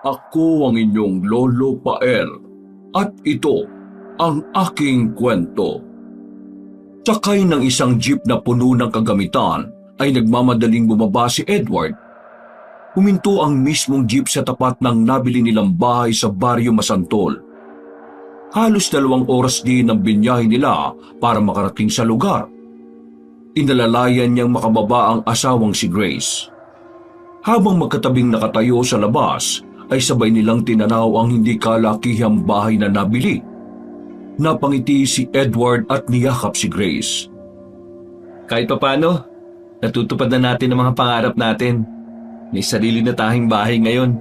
Ako ang inyong Lolo Pael at ito ang aking kwento. Sakay ng isang jeep na puno ng kagamitan ay nagmamadaling bumaba si Edward. Huminto ang mismong jeep sa tapat ng nabili nilang bahay sa Baryo Masantol. Halos 2 oras din ang binyahe nila para makarating sa lugar. Inalalayan niyang makababa ang asawang si Grace. Habang magkatabing nakatayo sa labas, ay sabay nilang tinanaw ang hindi kalakihang bahay na nabili. Napangiti si Edward at niyakap si Grace. Kahit papano, natutupad na natin ang mga pangarap natin. May sarili na tayong bahay ngayon.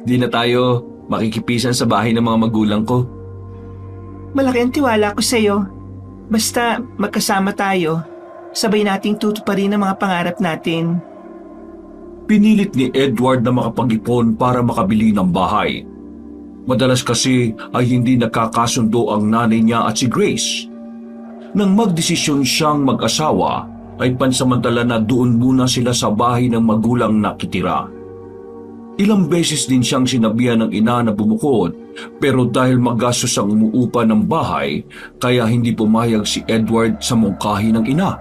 Di na tayo makikipisan sa bahay ng mga magulang ko. Malaki ang tiwala ko sa iyo. Basta magkasama tayo, sabay nating tutuparin ang mga pangarap natin. Pinilit ni Edward na makapag-ipon para makabili ng bahay. Madalas kasi ay hindi nakakasundo ang nanay niya at si Grace. Nang magdesisyon siyang mag-asawa, ay pansamantala na doon muna sila sa bahay ng magulang nakitira. Ilang beses din siyang sinabihan ng ina na bumukod, pero dahil magastos ang umuupa ng bahay, kaya hindi pumayag si Edward sa mungkahi ng ina.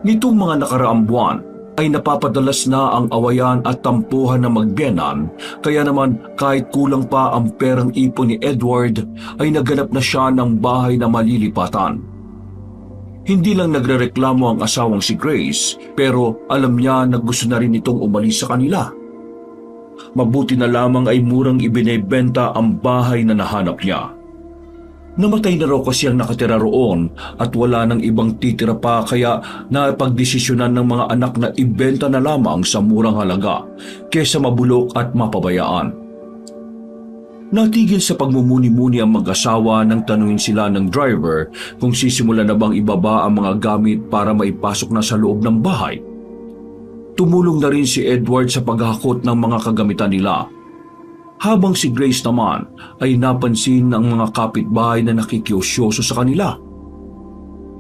Nitong mga nakaraang buwan, ay napapadalas na ang awayan at tampuhan na magbiyenan, kaya naman kahit kulang pa ang perang ipon ni Edward, ay naganap na siya ng bahay na malilipatan. Hindi lang nagrereklamo ang asawang si Grace, pero alam niya na gusto na rin itong umalis sa kanila. Mabuti na lamang ay murang ibinebenta ang bahay na nahanap niya. Namatay na raw kasi ang nakatira roon at wala nang ibang titira pa, kaya napagdesisyonan ng mga anak na ibenta na lamang sa murang halaga kesa mabulok at mapabayaan. Natigil sa pagmumuni-muni ang mag-asawa nang tanungin sila ng driver kung sisimula na bang ibaba ang mga gamit para maipasok na sa loob ng bahay. Tumulong na rin si Edward sa paghakot ng mga kagamitan nila. Habang si Grace naman ay napansin ng mga kapitbahay na nakikiusyoso sa kanila.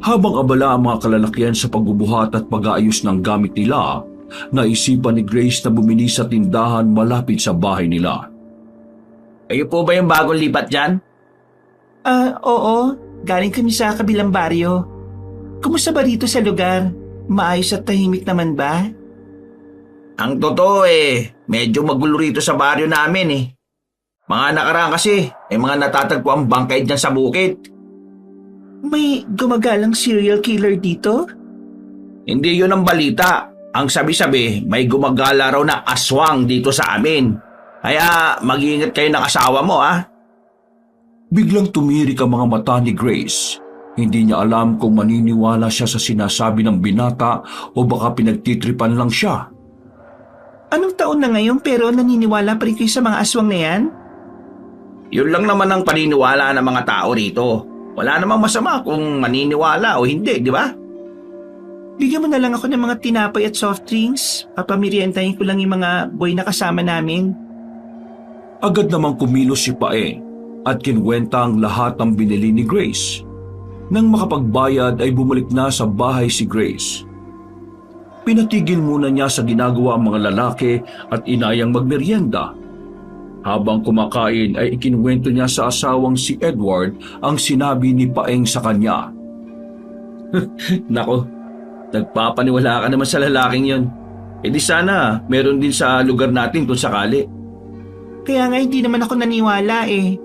Habang abala ang mga kalalakihan sa pagbubuhat at pag-aayos ng gamit nila, naisipan ni Grace na bumili sa tindahan malapit sa bahay nila. Kayo po ba yung bagong lipat dyan? Oo. Galing kami sa kabilang baryo. Kumusta ba dito sa lugar? Maayos at tahimik naman ba? Ang totoo medyo magulo rito sa baryo namin eh. Mga nakaraan kasi, mga natatagpo ang bangkay dyan sa bukid. May gumagalang serial killer dito? Hindi yun ang balita. Ang sabi-sabi, may gumagala raw na aswang dito sa amin. Kaya mag-iingat kayo ng asawa mo Biglang tumirik ang mga mata ni Grace. Hindi niya alam kung maniniwala siya sa sinasabi ng binata o baka pinagtitripan lang siya. Anong taon na ngayon pero naniniwala pa rin kayo sa mga aswang na yan? Yun lang naman ang paniniwala ng mga tao rito. Wala namang masama kung maniniwala o hindi, di ba? Bigyan mo na lang ako ng mga tinapay at soft drinks. Papamerientahin ko lang yung mga boy na kasama namin. Agad namang kumilos si Pae at kinwenta ang lahat ng binili ni Grace. Nang makapagbayad ay bumalik na sa bahay si Grace. Pinatigil muna niya sa ginagawa ang mga lalaki at inayang magmeryenda. Habang kumakain ay ikinwento niya sa asawang si Edward ang sinabi ni Paeng sa kanya. Nako, nagpapaniwala ka naman sa lalaking yun. Di sana meron din sa lugar natin kung sakali. Kaya nga hindi naman ako naniwala eh.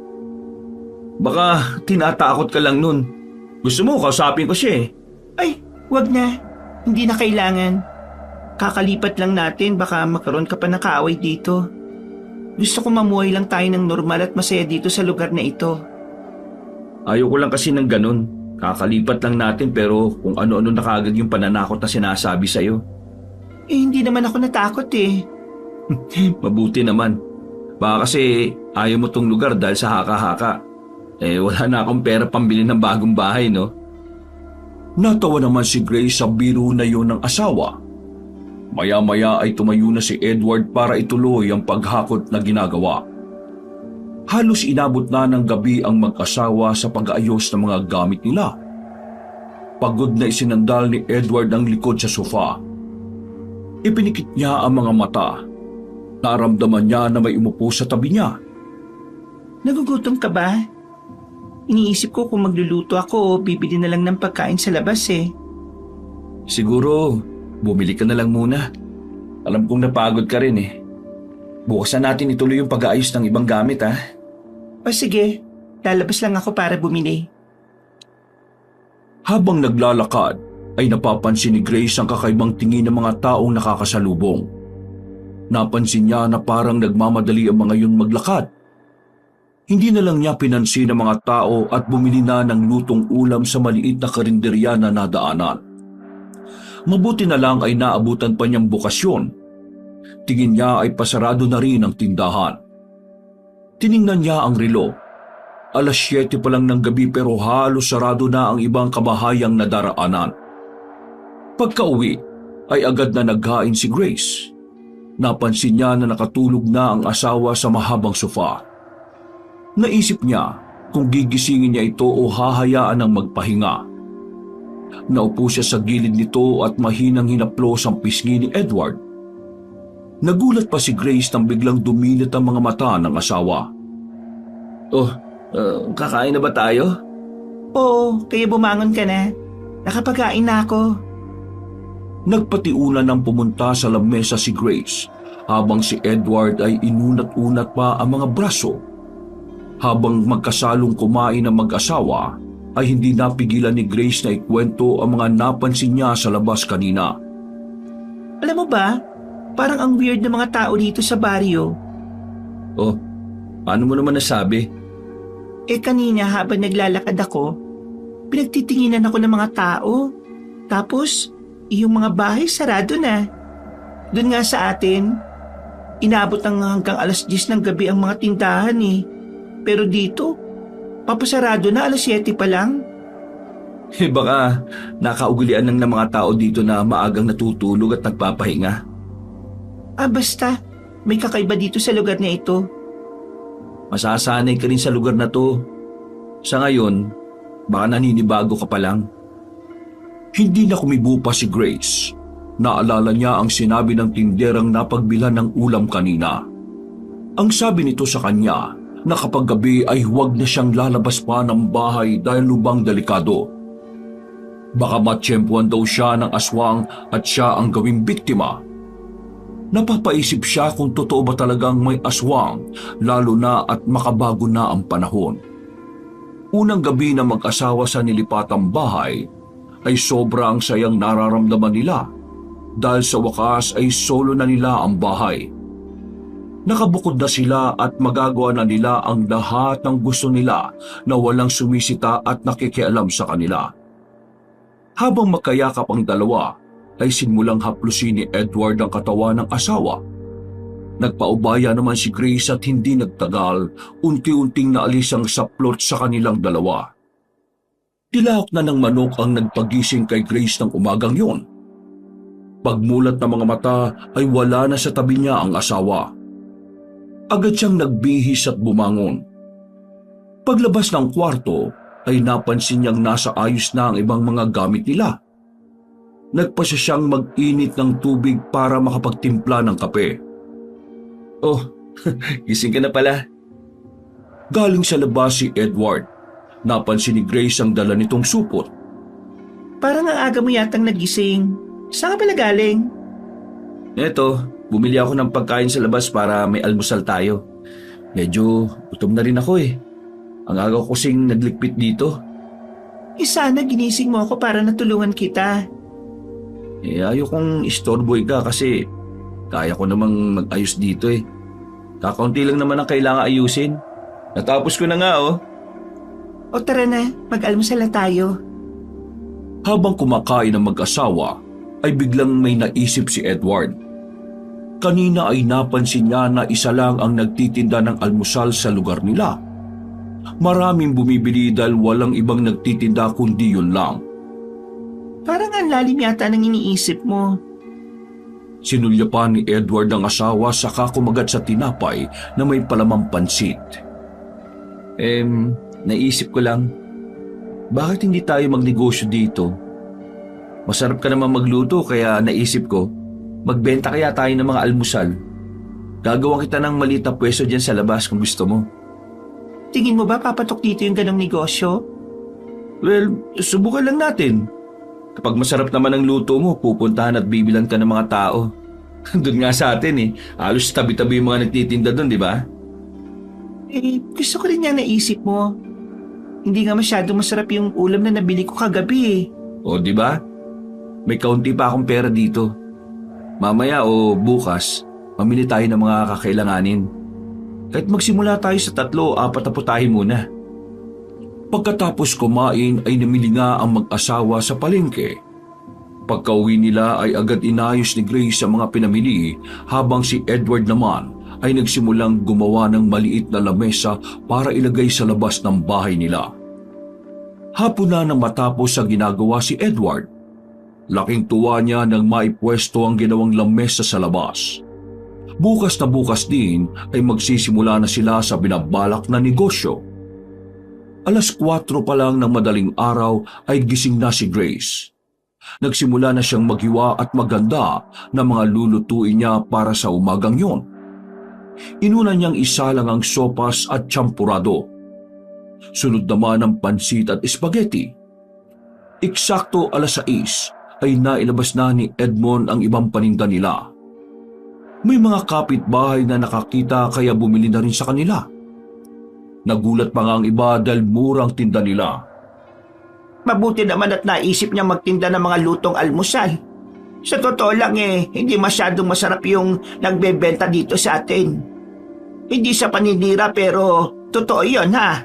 Baka tinatakot ka lang nun. Gusto mo kausapin ko siya Ay, wag na. Hindi na kailangan. Kakalipat lang natin, baka magkaroon ka pa ng kaaway dito. Gusto ko mamuhay lang tayo ng normal at masaya dito sa lugar na ito. Ayoko lang kasi ng ganun. Kakalipat lang natin pero kung ano-ano na kaagad yung pananakot na sinasabi sa'yo. Hindi naman ako natakot eh. Mabuti naman. Baka kasi ayaw mo tong lugar dahil sa haka-haka. Wala na akong pera pambili ng bagong bahay, no? Natawa naman si Grace sa biro na yun ng asawa. Maya-maya ay tumayo na si Edward para ituloy ang paghakot na ginagawa. Halos inabot na ng gabi ang mag-asawa sa pag-aayos ng mga gamit nila. Pagod na isinandal ni Edward ang likod sa sofa. Ipinikit niya ang mga mata. Naramdaman niya na may umupo sa tabi niya. Nagugutom ka ba? Iniisip ko kung magluluto ako o bibili na lang ng pagkain sa labas eh. Siguro, bumili ka na lang muna. Alam kong napagod ka rin eh. Bukas na natin ituloy yung pag-aayos ng ibang gamit ha. O sige, lalabas lang ako para bumili. Habang naglalakad, ay napapansin ni Grace ang kakaibang tingin ng mga taong nakakasalubong. Napansin niya na parang nagmamadali ang mga yun maglakad. Hindi na lang niya pinansin ang mga tao at bumili na ng lutong ulam sa maliit na karinderya na nadaanan. Mabuti na lang ay naabutan pa niyang bukasyon. Tingin niya ay pasarado na rin ang tindahan. Tiningnan niya ang relo. 7:00 pa lang ng gabi pero halos sarado na ang ibang kabahayang nadaraanan. Pagka-uwi ay agad na naghain si Grace. Napansin niya na nakatulog na ang asawa sa mahabang sofa. Naisip niya kung gigisingin niya ito o hahayaan ng magpahinga. Naupo siya sa gilid nito at mahinang hinaplos ang pisngi ni Edward. Nagulat pa si Grace nang biglang dumilit ang mga mata ng asawa. Kakain na ba tayo? Oo, kaya bumangon ka na. Nakapagkain na ako. Nagpatiulan ng pumunta sa lamesa si Grace habang si Edward ay inunat-unat pa ang mga braso. Habang magkasalong kumain ang mag-asawa, ay hindi napigilan ni Grace na ikwento ang mga napansin niya sa labas kanina. Alam mo ba, parang ang weird ng mga tao dito sa baryo. Paano mo naman nasabi? Kanina habang naglalakad ako, pinagtitinginan ako ng mga tao. Tapos, yung mga bahay sarado na. Doon nga sa atin, inabot hanggang 10:00 ng gabi ang mga tindahan eh. Pero dito, papasarado na 7:00 pa lang. Baka nakaugulian lang ng mga tao dito na maagang natutulog at nagpapahinga. Basta, may kakaiba dito sa lugar na ito. Masasanay ka rin sa lugar na to. Sa ngayon, baka naninibago ka pa lang. Hindi na kumibo pa si Grace. Naalala niya ang sinabi ng tinderang napagbilhan ng ulam kanina. Ang sabi nito sa kanya na kapag gabi ay huwag na siyang lalabas pa ng bahay dahil lubang delikado. Baka matsyempuan daw siya ng aswang at siya ang gawing biktima. Napapaisip siya kung totoo ba talagang may aswang, lalo na at makabago na ang panahon. Unang gabi na mag-asawa sa nilipatang bahay, ay sobrang sayang nararamdaman nila dahil sa wakas ay solo na nila ang bahay. Nakabukod na sila at magagawa na nila ang lahat ng gusto nila na walang sumisita at nakikialam sa kanila. Habang magkayakap ang dalawa, ay simulang haplusin ni Edward ang katawan ng asawa. Nagpaubaya naman si Grace at hindi nagtagal, unti-unting naalis ang saplot sa kanilang dalawa. Tilahok na ng manok ang nagpagising kay Grace ng umagang yon. Pagmulat ng mga mata ay wala na sa tabi niya ang asawa. Agad siyang nagbihis at bumangon. Paglabas ng kwarto ay napansin niyang nasa ayos na ang ibang mga gamit nila. Nagpasya siyang mag-init ng tubig para makapagtimpla ng kape. Gising ka na pala. Galing sa labas si Edward. Napansin ni Grace ang dala nitong supot. Parang ang aga mo yatang nagising. Saan ka pala galing? Eto, bumili ako ng pagkain sa labas para may almusal tayo. Medyo gutom na rin ako eh. Ang aga ko kasing naglikpit dito. Sana ginising mo ako para natulungan kita. Ayokong istorboy ka kasi kaya ko namang mag-ayos dito eh. Kakaunti lang naman ang kailangan ayusin. Natapos ko na nga O tara na, mag-almusal na tayo. Habang kumakain ang mag-asawa, ay biglang may naisip si Edward. Kanina ay napansin niya na isa lang ang nagtitinda ng almusal sa lugar nila. Maraming bumibili dahil walang ibang nagtitinda kundi yun lang. Parang ang lalim yata ng iniisip mo. Sinulyapan ni Edward ang asawa saka kumagat sa tinapay na may palamang pansit. Naisip ko lang, bakit hindi tayo magnegosyo dito? Masarap ka naman magluto kaya naisip ko, magbenta kaya tayo ng mga almusal. Gagawa kita ng maliit na pwesto dyan sa labas kung gusto mo. Tingin mo ba papatok dito yung ganong negosyo? Well, subukan lang natin. Kapag masarap naman ang luto mo, pupuntahan at bibilan ka ng mga tao. Doon nga sa atin halos tabi-tabi yung mga nagtitinda doon, di ba? Gusto ko rin yung naisip mo. Hindi nga masyadong masarap yung ulam na nabili ko kagabi O, di ba? May kaunti pa akong pera dito. Mamaya o bukas, mamili tayo ng mga kakailanganin. Kahit magsimula tayo sa 3 o 4 na putahe muna. Pagkatapos kumain ay namili nga ang mag-asawa sa palengke. Pagkauwi nila ay agad inayos ni Grace ang mga pinamili habang si Edward naman ay nagsimulang gumawa ng maliit na lamesa para ilagay sa labas ng bahay nila. Hapon na nang matapos ang ginagawa si Edward. Laking tuwa niya nang maipwesto ang ginawang lamesa sa labas. Bukas na bukas din ay magsisimula na sila sa binabalak na negosyo. 4:00 pa lang ng madaling araw ay gising na si Grace. Nagsimula na siyang maghiwa at maganda ng mga lulutuin niya para sa umagang yon. Inuna niyang isa lang ang sopas at champurado. Sunod naman ang pansit at spaghetti. Eksakto 6:00 ay nailabas na ni Edmond ang ibang paninda nila. May mga kapitbahay na nakakita kaya bumili na rin sa kanila. Nagulat pa nga ang iba dahil murang tinda nila. Mabuti naman at naisip niya magtinda ng mga lutong almusal. Sa totoo lang hindi masyadong masarap yung nagbebenta dito sa atin. Hindi sa paninira pero totoo yun ha.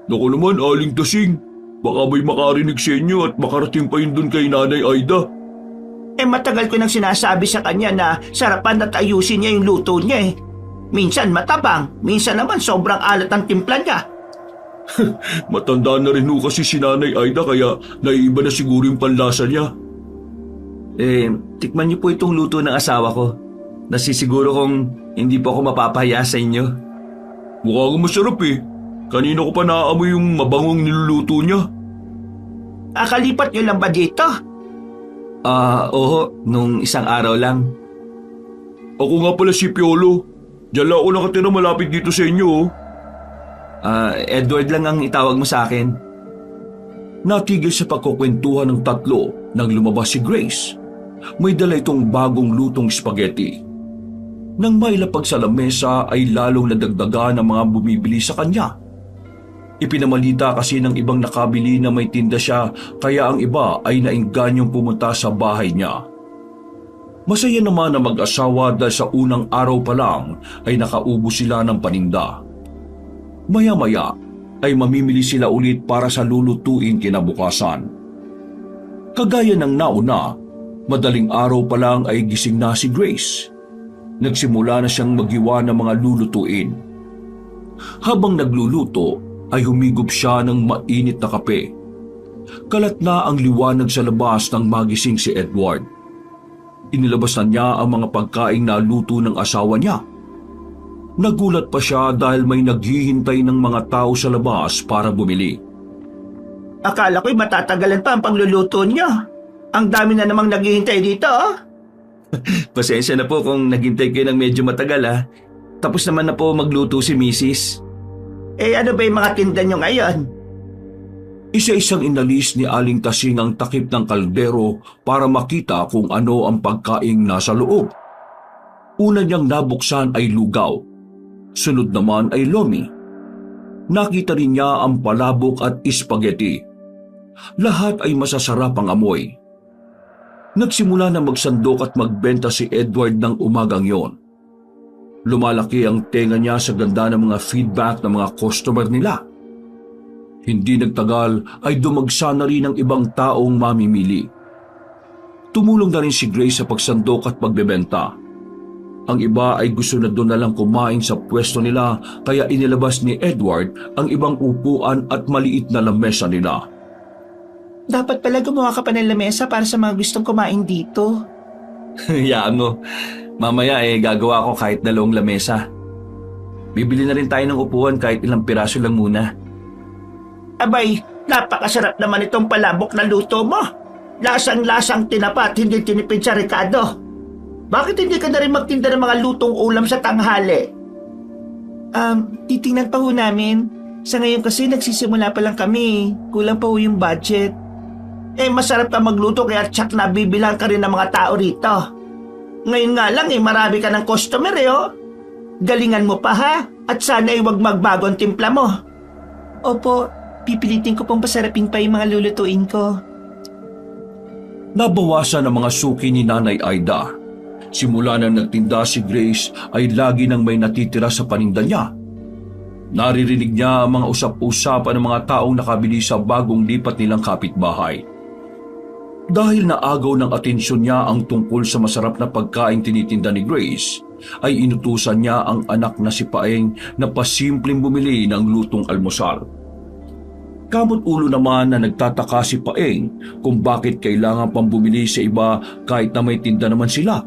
Naku naman, Aling Tasing. Baka may makarinig sa inyo at makarating pa yun dun kay Nanay Aida. Matagal ko nang sinasabi sa kanya na sarapan at ayusin niya yung luto niya Minsan matabang, minsan naman sobrang alat ang timpla niya. Matanda na rin ho kasi si Nanay Aida kaya naiiba na siguro yung panlasa niya. Tikman niyo po itong luto ng asawa ko. Nasisiguro kong hindi po ako mapapahiya sa inyo. Mukhang masarap Kanina ko pa naaamoy yung mabangong niluluto niya. Kalipat niyo lang ba dito? Oo, nung isang araw lang. Ako nga pala si Piolo. Diyan lang ako nakatira malapit dito sa inyo. Edward lang ang itawag mo sa akin. Natigil sa pagkukwentuhan ng tatlo nang lumabas si Grace. May dala itong bagong lutong spaghetti. Nang mailapag sa lamesa ay lalong nadagdagan ang mga bumibili sa kanya. Ipinamalita kasi ng ibang nakabili na may tinda siya kaya ang iba ay naingganyong pumunta sa bahay niya. Masaya naman ang mag-asawa dahil sa unang araw pa lang ay nakaubos sila ng paninda. Maya-maya ay mamimili sila ulit para sa lulutuin kinabukasan. Kagaya ng nauna, madaling araw pa lang ay gising na si Grace. Nagsimula na siyang maghiwa ng mga lulutuin. Habang nagluluto ay humigop siya ng mainit na kape. Kalat na ang liwanag sa labas nang magising si Edward. Inilabas na niya ang mga pagkaing naluto ng asawa niya. Nagulat pa siya dahil may naghihintay ng mga tao sa labas para bumili. Akala ko'y matatagalan pa ang pagluluto niyo. Ang dami na namang naghihintay dito Pasensya na po kung naghintay kayo ng medyo matagal Tapos naman na po magluto si Mrs. Ano ba yung mga tinda niyo ngayon? Isa-isang inalis ni Aling Tasing ang takip ng kaldero para makita kung ano ang pagkaing nasa loob. Una niyang nabuksan ay lugaw. Sunod naman ay lomi. Nakita rin niya ang palabok at spaghetti. Lahat ay masasarap ang amoy. Nagsimula na magsandok at magbenta si Edward ng umagang yon. Lumalaki ang tenga niya sa ganda ng mga feedback ng mga customer nila. Hindi nagtagal ay dumagsa na rin ang ibang taong mamimili. Tumulong na rin si Grace sa pagsandok at pagbebenta. Ang iba ay gusto na doon na lang kumain sa pwesto nila kaya inilabas ni Edward ang ibang upuan at maliit na lamesa nila. Dapat pala gumawa ka pa ng lamesa para sa mga gustong kumain dito. Hayaan mo. Mamaya gagawa ko kahit 2 lamesa. Bibili na rin tayo ng upuan kahit ilang piraso lang muna. Abay, napakasarap naman itong palabok na luto mo. Lasang-lasang tinapa at hindi tinipid sa Ricardo. bakit hindi ka na rin magtinda ng mga lutong ulam sa tanghali? Titingnan pa ho namin. Sa ngayon kasi nagsisimula pa lang kami. Kulang pa ho yung budget. Masarap ka magluto kaya tsak na bibilang ka rin ng mga tao rito. Ngayon nga lang marami ka ng customer oh. Galingan mo pa ha? At sana huwag magbago ang timpla mo. Opo, pipilitin ko pong pasarapin pa yung mga lulutuin ko. Nabawasan ang mga suki ni Nanay Aida. Simula na nagtinda si Grace ay lagi nang may natitira sa paninda niya. Naririnig niya ang mga usap-usapan ng mga taong nakabili sa bagong lipat nilang kapitbahay. Dahil naagaw ng atensyon niya ang tungkol sa masarap na pagkain tinitinda ni Grace, ay inutusan niya ang anak na si Paeng na pasimpleng bumili ng lutong almusal. Kamot ulo naman na nagtataka si Paeng kung bakit kailangan pang bumili sa iba kahit na may tinda naman sila.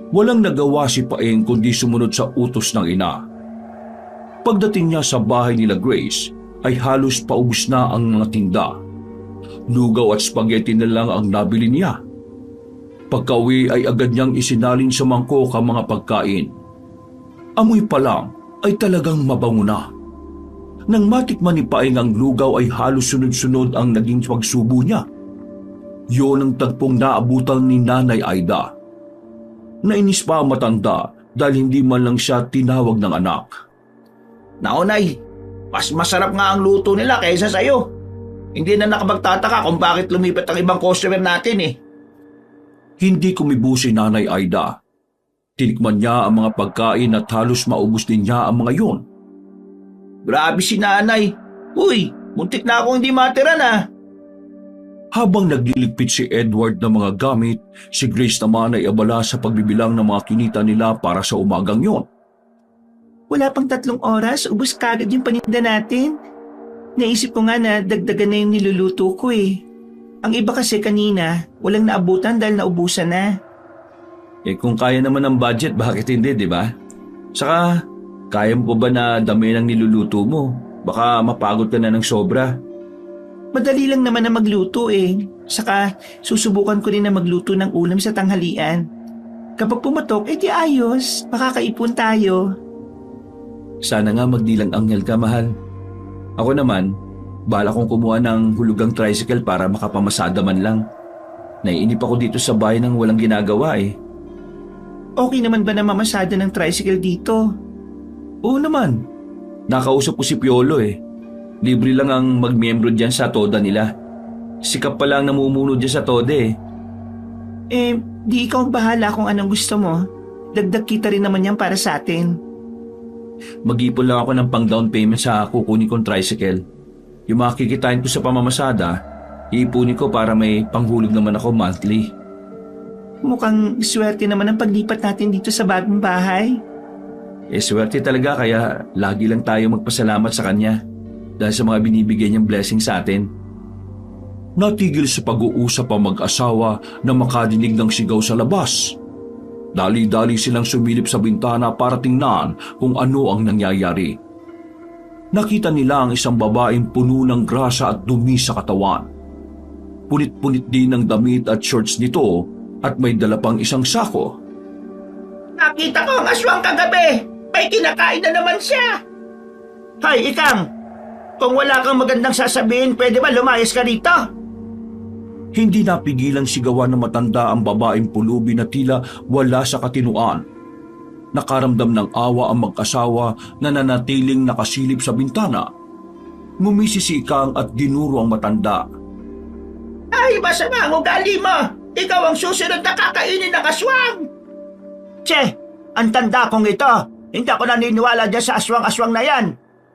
Walang nagawa si Paeng kundi sumunod sa utos ng ina. Pagdating niya sa bahay nila Grace ay halos paubos na ang mga tinda. Lugaw at spaghetti na lang ang nabili niya. Pagka-uwi ay agad niyang isinalin sa mangkok ang mga pagkain. Amoy pa lang ay talagang mabango na. Nang matikman ni Paeng ang lugaw ay halos sunod-sunod ang naging pagsubo niya. Yun ang tagpong naabutan ni Nanay Aida. Nainis pa ang matanda dahil hindi man lang siya tinawag ng anak. Nako Nay, mas masarap nga ang luto nila kaysa sa'yo. Hindi na nakapagtataka kung bakit lumipat ang ibang customer natin eh. Hindi kumibo si Nanay Aida. Tinikman niya ang mga pagkain at halos maubos din niya ang mga yun. Grabe si Nanay. Uy, muntik na akong hindi matira na. Habang nagliligpit si Edward ng mga gamit, si Grace naman ay abala sa pagbibilang ng mga kinita nila para sa umagang yon. Wala pang 3 oras, ubos kagad yung paninda natin. Naisip ko nga na dagdagan na yung niluluto ko eh. Ang iba kasi kanina, walang naabutan dahil naubusan na. Kung kaya naman ng budget, bakit hindi, di ba? Saka, kaya mo ba na dami ng niluluto mo? Baka mapagod ka na ng sobra. Madali lang naman na magluto eh. Saka, susubukan ko rin na magluto ng ulam sa tanghalian. Kapag pumatok, di ayos. Makakaipon tayo. Sana nga magdilang anghel ka, mahal. Ako naman, bala kong kumuha ng hulugang tricycle para makapamasada man lang. Naiinip ako dito sa bahay nang walang ginagawa eh. Okay naman ba na mamasada ng tricycle dito? Oo naman. Nakausap ko si Piolo eh. Libre lang ang magmiyembro dyan sa toda nila. Sikap pa lang namumuno dyan sa toda eh. Di ikaw ang bahala kung anong gusto mo. Dagdag kita rin naman yan para sa atin. Mag-ipon lang ako ng pang down payment sa kukunin kong tricycle. Yung mga kikitain ko sa pamamasada, iipunin ko para may panghulog naman ako monthly. Mukhang swerte naman ang paglipat natin dito sa bagong bahay. Swerte talaga kaya lagi lang tayo magpasalamat sa kanya dahil sa mga binibigay niyang blessing sa atin. Natigil sa pag-uusap ang mag-asawa na makadinig ng sigaw sa labas. Dali-dali silang sumilip sa bintana para tingnan kung ano ang nangyayari. Nakita nila ang isang babaeng puno ng grasa at dumi sa katawan. Punit-punit din ang damit at shorts nito at may dala pang isang sako. Nakita ko ang aswang kagabi. May kinakain na naman siya. Hay, Ikang. Kung wala kang magandang sasabihin, pwede ba lumayas ka rito? Hindi napigilang sigawan ng matanda ang babaeng pulubi na tila wala sa katinuan. Nakaramdam ng awa ang mag-asawa na nanatiling nakasilip sa bintana. Ngumisi si Ikang at dinuro ang matanda. Ay, masama ang ugali mo. Ikaw ang susunod na kakainin ng aswang. Che, ang tanda kong ito. Hindi ako naniniwala dyan sa aswang-aswang na yan.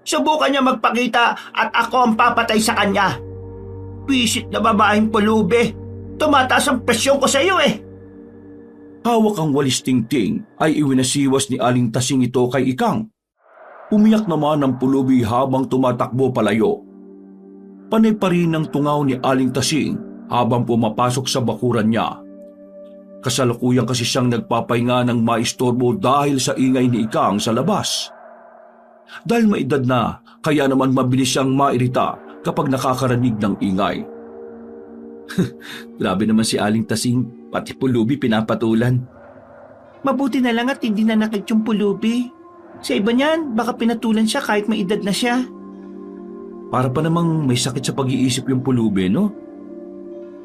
Subukan niya magpakita at ako ang papatay sa kanya. Pisit na babaeng pulubi. Tumataas ang presyon ko sa iyo eh. Hawak ang walis tingting ay iwinasiwas ni Aling Tasing ito kay Ikang. Umiyak naman ang pulubi habang tumatakbo palayo. Panay pa rin ang tungaw ni Aling Tasing habang pumapasok sa bakuran niya. Kasalukuyan kasi siyang nagpapahinga ng maistorbo dahil sa ingay ni Ikang sa labas. Dahil maedad na, kaya naman mabilis siyang mairita kapag nakakarinig ng ingay. Grabe naman si Aling Tasing, pati pulubi pinapatulan. Mabuti na lang at hindi na nakit yung pulubi. Sa iba niyan, baka pinatulan siya kahit may edad na siya. Para pa namang may sakit sa pag-iisip yung pulubi, no?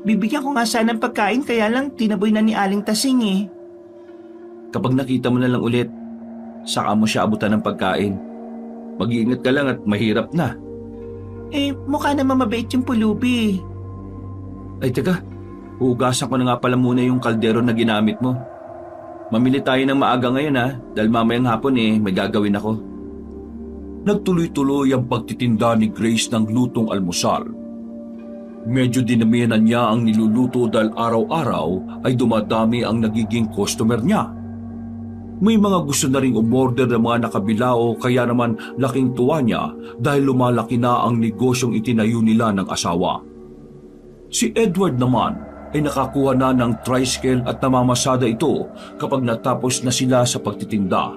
Bibigyan ko nga sana ng pagkain kaya lang tinaboy na ni Aling Tasing eh. Kapag nakita mo na lang ulit, saka mo siya abutan ng pagkain. Mag-iingat ka lang at mahirap na. Eh, mukha naman mabait yung pulubi. Ay teka, hugasan ko na nga pala muna yung kaldero na ginamit mo. Mamili tayo ng maaga ngayon ha, dahil mamayang hapon may gagawin ako. Nagtuloy-tuloy ang pagtitinda ni Grace ng lutong almusal. Medyo dinamihan niya ang niluluto dahil araw-araw ay dumadami ang nagiging customer niya. May mga gusto na ring umorder ng mga nakabilao kaya naman laking tuwa niya dahil lumalaki na ang negosyong itinayo nila ng asawa. Si Edward naman ay nakakuha na ng tricycle at namamasada ito kapag natapos na sila sa pagtitinda.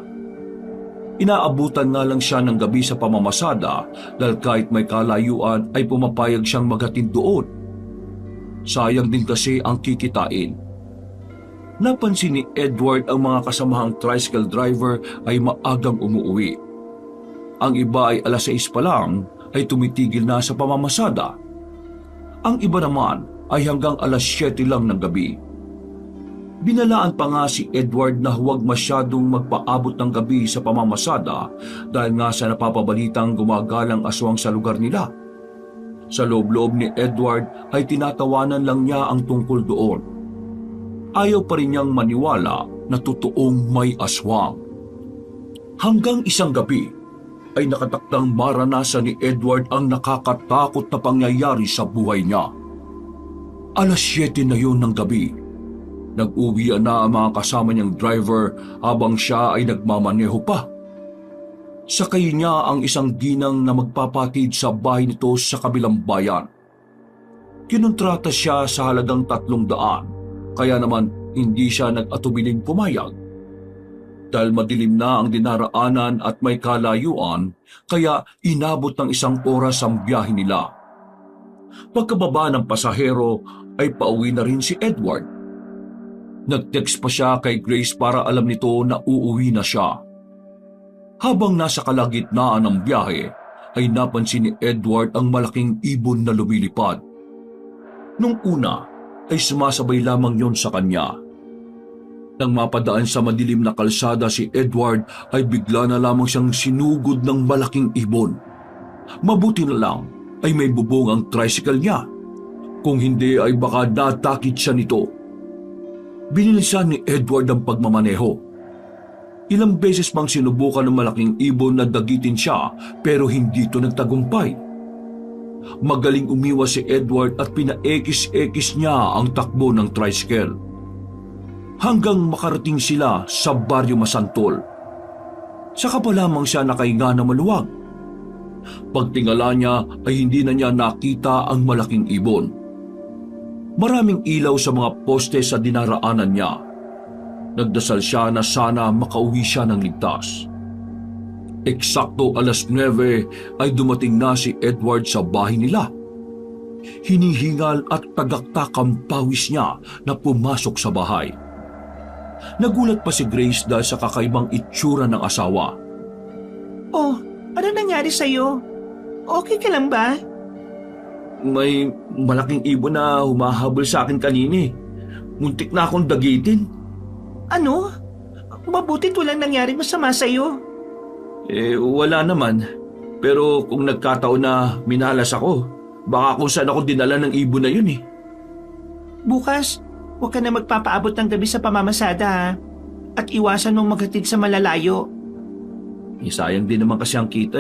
Inaabutan nga lang siya ng gabi sa pamamasada dahil kahit may kalayuan ay pumapayag siyang maghatid doon. Sayang din kasi ang kikitain. Napansin ni Edward ang mga kasamahang tricycle driver ay maagang umuwi. Ang iba ay alas 6 pa lang ay tumitigil na sa pamamasada. Ang iba naman ay hanggang alas 7 lang ng gabi. Binalaan pa nga si Edward na huwag masyadong magpaabot ng gabi sa pamamasada dahil nga sa napapabalitang gumagalang aswang sa lugar nila. Sa loob-loob ni Edward ay tinatawanan lang niya ang tungkol doon. Ayaw pa rin niyang maniwala na totoong may aswang. Hanggang isang gabi ay nakatakdang maranasan ni Edward ang nakakatakot na pangyayari sa buhay niya. Alas 7 na yun ng gabi. Nag-uwian na ang mga kasama niyang driver habang siya ay nagmamaneho pa. Sakay niya ang isang ginang na magpapatid sa bahay nito sa kabilang bayan. Kinontrata siya sa halagang 300, kaya naman hindi siya nag-atubiling pumayag. Dahil madilim na ang dinaraanan at may kalayuan, kaya inabot ng 1 oras ang biyahe nila. Pagkababa ng pasahero ay pauwi na rin si Edward. Nag-text pa siya kay Grace para alam nito na uuwi na siya. Habang nasa kalagitnaan ng biyahe, ay napansin ni Edward ang malaking ibon na lumilipad. Nung una, ay sumasabay lamang yon sa kanya. Nang mapadaan sa madilim na kalsada si Edward, ay bigla na lamang siyang sinugod ng malaking ibon. Mabuti na lang ay may bubong ang tricycle niya. Kung hindi ay baka datakit siya nito. Binilisan ni Edward ang pagmamaneho. Ilang beses pang sinubukan ng malaking ibon na dagitin siya pero hindi ito nagtagumpay. Magaling umiwas si Edward at pinaekis-ekis niya ang takbo ng tricycle. Hanggang makarating sila sa Baryo Masantol. Saka pa lamang siya nakahinga na maluwag. Pagtingala niya ay hindi na niya nakita ang malaking ibon. Maraming ilaw sa mga poste sa dinaraanan niya. Nagdasal siya na sana makauwi siya ng ligtas. Eksakto alas 9 ay dumating na si Edward sa bahay nila. Hinihingal at tagaktak ang pawis niya na pumasok sa bahay. Nagulat pa si Grace dahil sa kakaibang itsura ng asawa. Oh, ano nangyari sa'yo? Okay ka lang ba? May malaking ibon na humahabol sa akin kanina. Muntik na akong dagitin. Ano? Mabutit walang nangyari masama sa'yo. Wala naman. Pero kung nagkataon na minalas ako, baka kung saan ako dinala ng ibon na yun Bukas, huwag ka na magpapaabot ng gabi sa pamamasada ha? At iwasan mong maghatid sa malalayo. Sayang din naman kasi ang kita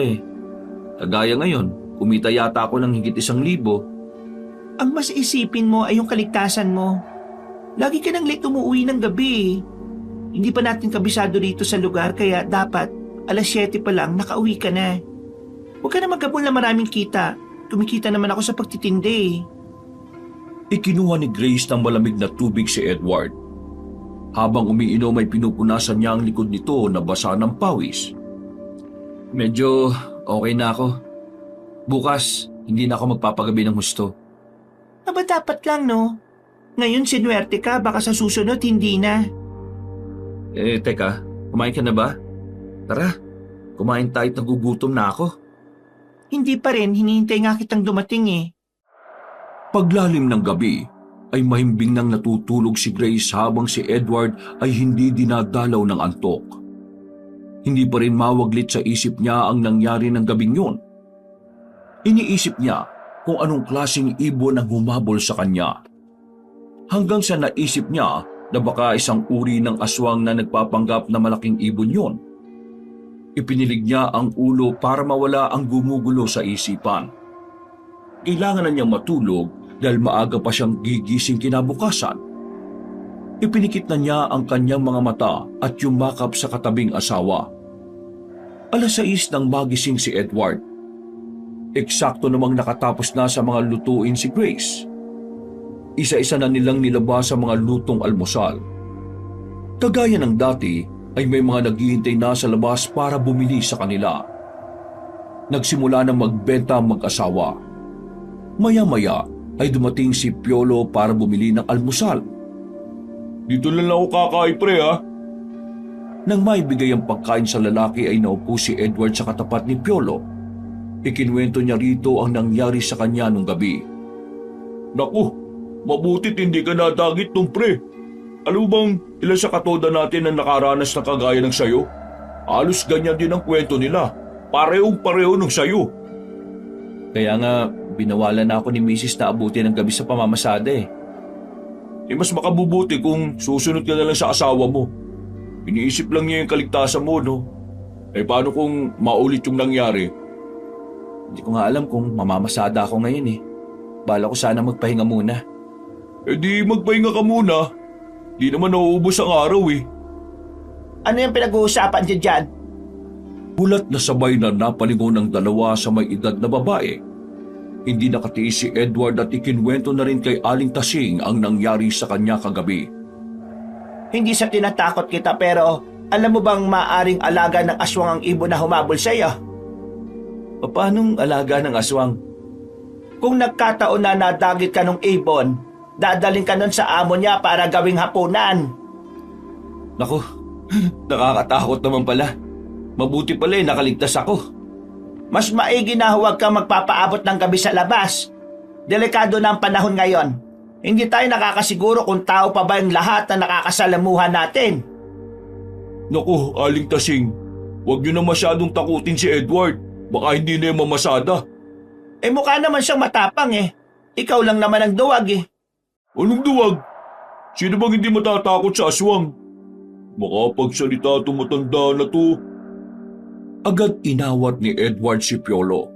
Kagaya ngayon, kumita yata ako ng higit 1,000. Ang mas isipin mo ay yung kaligtasan mo. Lagi ka nang late umuwi ng gabi. Hindi pa natin kabisado dito sa lugar kaya dapat alas 7 pa lang nakauwi ka na. Huwag ka na magkabol na maraming kita. Kumikita naman ako sa pagtitindi. Ikinuha ni Grace ng malamig na tubig si Edward. Habang umiinom ay pinupunasan niya ang likod nito na basa ng pawis. Medyo okay na ako. Bukas, hindi na ako magpapagabi ng husto. Aba dapat lang no? Ngayon sinuwerte ka baka sa susunod hindi na. Teka, kumain ka na ba? Tara, kumain tayo at nagugutom na ako. Hindi pa rin, hinihintay nga kitang dumating eh. Paglalim ng gabi, ay mahimbing nang natutulog si Grace habang si Edward ay hindi dinadalaw ng antok. Hindi pa rin mawaglit sa isip niya ang nangyari ng gabing yun. Iniisip niya kung anong klaseng ibon ang humabol sa kanya. Hanggang sa naisip niya na baka isang uri ng aswang na nagpapanggap na malaking ibon yun. Ipinilig niya ang ulo para mawala ang gumugulo sa isipan. Kailangan na niyang matulog dahil maaga pa siyang gigising kinabukasan. Ipinikit na niya ang kanyang mga mata at yumakap sa katabing asawa. 6:00 nang magising si Edward. Eksakto namang nakatapos na sa mga lutuin si Grace. Isa-isa na nilang nilabas sa mga lutong almusal. Kagaya ng dati ay may mga naghihintay na sa labas para bumili sa kanila. Nagsimula na magbenta ang mag-asawa. Maya-maya ay dumating si Piolo para bumili ng almusal. Dito lang ako kakain pre ha. Nang maibigay ang pagkain sa lalaki ay naupo si Edward sa katapat ni Piolo. Ikinwento niya rito ang nangyari sa kanya nung gabi. Naku, mabutit hindi ka nadagit nung pre. Alam mo bang ilan sa katoda natin ang nakaranas na kagaya ng sayo? Halos ganyan din ang kwento nila. Parehong-pareho nung sayo. Kaya nga, binawalan na ako ni Mrs. na abutin ang gabi sa pamamasada eh. Mas makabubuti kung susunod ka na lang sa asawa mo. Iniisip lang niya yung kaligtasan mo, no? Paano kung maulit yung nangyari? Hindi ko nga alam kung mamamasada ako ngayon eh. Bala ko sana magpahinga muna. Di magpahinga ka muna. Di naman nauubos ang araw eh. Ano yung pinag-uusapan niyo dyan? Bulat na sabay na napalingon ng dalawa sa may edad na babae. Hindi nakatiis si Edward at ikinwento na rin kay Aling Tasing ang nangyari sa kanya kagabi. Hindi sa tinatakot kita pero alam mo bang maaring alaga ng aswang ang ibon na humabol sa iyo? Paanong alaga ng aswang? Kung nagkataon na nadagit ka ng ibon, dadaling ka nun sa amo niya para gawing hapunan. Naku, nakakatakot naman pala. Mabuti pala eh, nakaligtas ako. Mas maigi na huwag kang magpapaabot ng gabi sa labas. Delikado na ang panahon ngayon. Hindi tayo nakakasiguro kung tao pa ba yung lahat na nakakasalamuhan natin. Naku, Aling Tasing, huwag niyo na masyadong takutin si Edward. Baka hindi na yung mamasada. Mukha naman siyang matapang eh. Ikaw lang naman ang duwag eh. Anong duwag? Sino bang hindi matatakot sa aswang? Makapagsalita itong matanda na to. Agad inawat ni Edward si Piolo.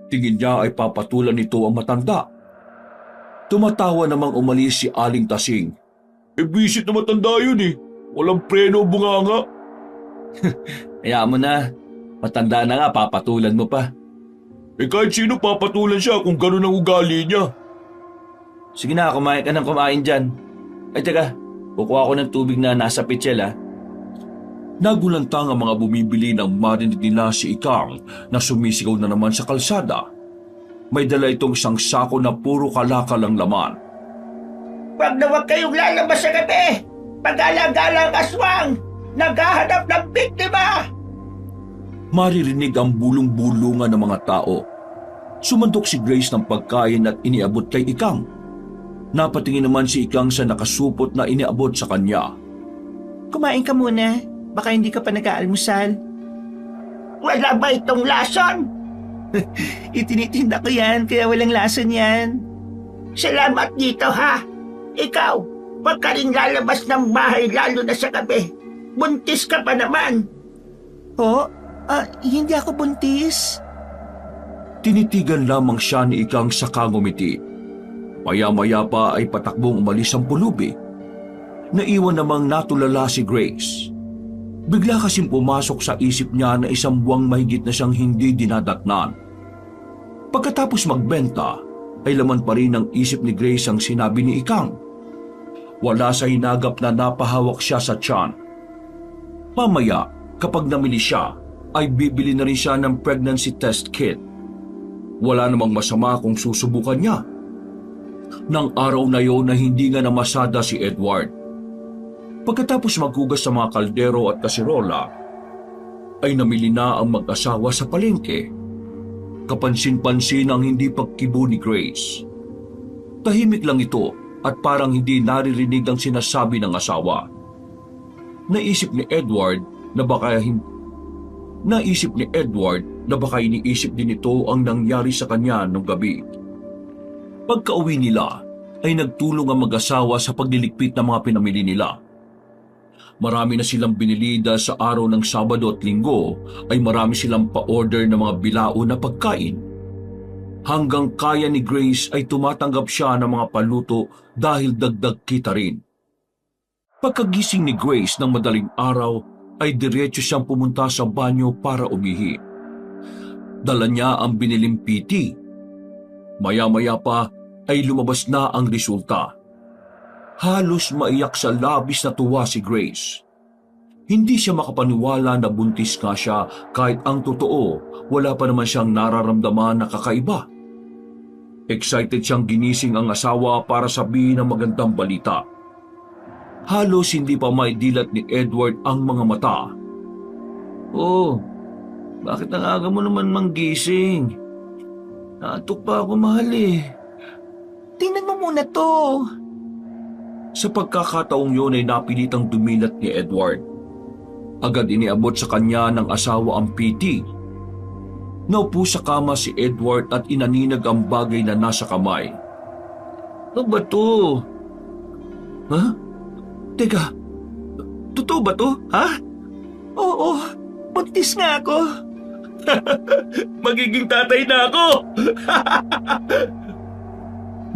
Tingin niya ay papatulan nito ang matanda. Tumatawa namang umalis si Aling Tasing. Bisit na matanda yun eh. Walang preno o bunganga. Hayaan mo na. Matanda na nga, papatulan mo pa. Kahit sino papatulan siya kung gano'n ang ugali niya. Sige na, kumain ka ng kumain dyan. Ay teka, kukuha ko ng tubig na nasa pitsil ha. Nagulantang ang mga bumibili ng marinig nila si Ikang na sumisigaw na naman sa kalsada. May dala itong isang sako na puro kalakal ang laman. Wag na wag kayong lalabas sa gabi. Pag-alagala ang aswang. Naghahanap ng biktima. Maririnig ang bulong-bulungan ng mga tao. Sumandok si Grace ng pagkain at iniabot kay Ikang. Napatingin naman si Ikang sa nakasupot na iniabot sa kanya. Kumain ka muna. Baka hindi ka pa nag-aalmusal. Wala ba itong lason? Itinitinda ko yan, kaya walang lason yan. Salamat dito ha. Ikaw, wag ka rin lalabas ng bahay lalo na sa gabi. Buntis ka pa naman. Hindi ako buntis. Tinitigan lamang siya ni Ikang sa kangumiti. Maya-maya pa ay patakbong umalis ang pulubi. Naiwan namang natulala si Grace. Bigla kasing pumasok sa isip niya na isang buwang mahigit na siyang hindi dinadatnan. Pagkatapos magbenta, ay laman pa rin ng isip ni Grace ang sinabi ni Ikang. Wala sa hinagap na napahawak siya sa tiyan. Mamaya, kapag namili siya, ay bibili na rin siya ng pregnancy test kit. Wala namang masama kung susubukan niya. Nang araw na yon na hindi nga namasada si Edward. Pagkatapos maghugas sa mga kaldero at kasirola, ay namili na ang mag-asawa sa palengke. Kapansin-pansin ang hindi pagkibo ni Grace. Tahimik lang ito at parang hindi naririnig ang sinasabi ng asawa. Naisip ni Edward na baka iniisip din ito ang nangyari sa kanya nung gabi. Pagka-uwi nila ay nagtulong ang mag-asawa sa pagliligpit ng mga pinamili nila. Marami na silang binili dahil sa araw ng Sabado at Linggo ay marami silang pa-order ng mga bilao na pagkain. Hanggang kaya ni Grace ay tumatanggap siya ng mga paluto dahil dagdag kita rin. Pagkagising ni Grace ng madaling araw ay diretso siyang pumunta sa banyo para umihi. Dala niya ang biniling PT. Maya-maya pa ay lumabas na ang resulta. Halos maiyak sa labis na tuwa si Grace. Hindi siya makapaniwala na buntis nga siya kahit ang totoo wala pa naman siyang nararamdaman na kakaiba. Excited siyang ginising ang asawa para sabihin ang magandang balita. Halos hindi pa maidilat ni Edward ang mga mata. "Oh, bakit ang aga mo naman manggising? Naantok pa ako, mahal eh." Tingnan mo muna to. Sa pagkakataong yun ay napilitang dumilat ni Edward. Agad iniabot sa kanya ng asawa ang PT. Naupo sa kama si Edward at inaninag ang bagay na nasa kamay. "Ano ba to? Ha? Teka, totoo ba to? Ha?" Oo, buntis nga ako. Magiging tatay na ako!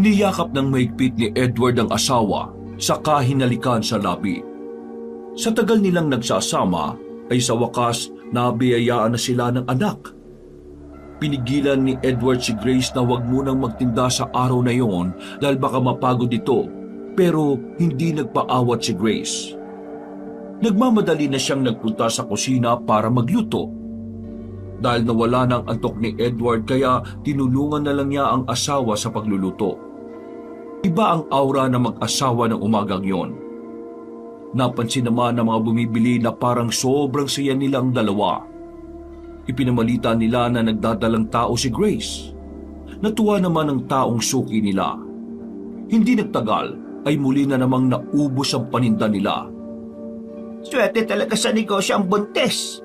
Niyakap ng mahigpit ni Edward ang asawa saka hinalikan sa labi. Sa tagal nilang nagsasama ay sa wakas nabiyayaan na sila ng anak. Pinigilan ni Edward si Grace na huwag munang magtinda sa araw na yon dahil baka mapagod ito, pero hindi nagpaawat si Grace. Nagmamadali na siyang nagpunta sa kusina para magluto. Dahil nawala ng antok ni Edward kaya tinulungan na lang niya ang asawa sa pagluluto. Iba ang aura ng mag-asawa ng umagang yon. Napansin naman ng mga bumibili na parang sobrang saya nilang dalawa. Ipinamalita nila na nagdadalang tao si Grace. Natuwa naman ang taong suki nila. Hindi nagtagal ay muli na namang naubos ang paninda nila. Swerte talaga sa negosyo ang buntis.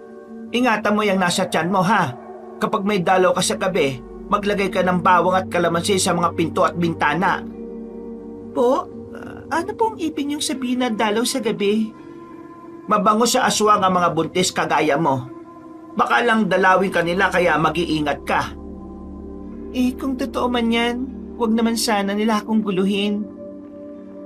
Ingatan mo yung nasa tiyan mo, ha? Kapag may dalaw ka sa gabi, maglagay ka ng bawang at kalamansi sa mga pinto at bintana. Po, ano pong ibig niyong sabihin na dalaw sa gabi? Mabango sa aswang ang mga buntis kagaya mo. Baka lang dalawin ka nila kaya mag-iingat ka. Kung totoo man yan, huwag naman sana nila akong guluhin.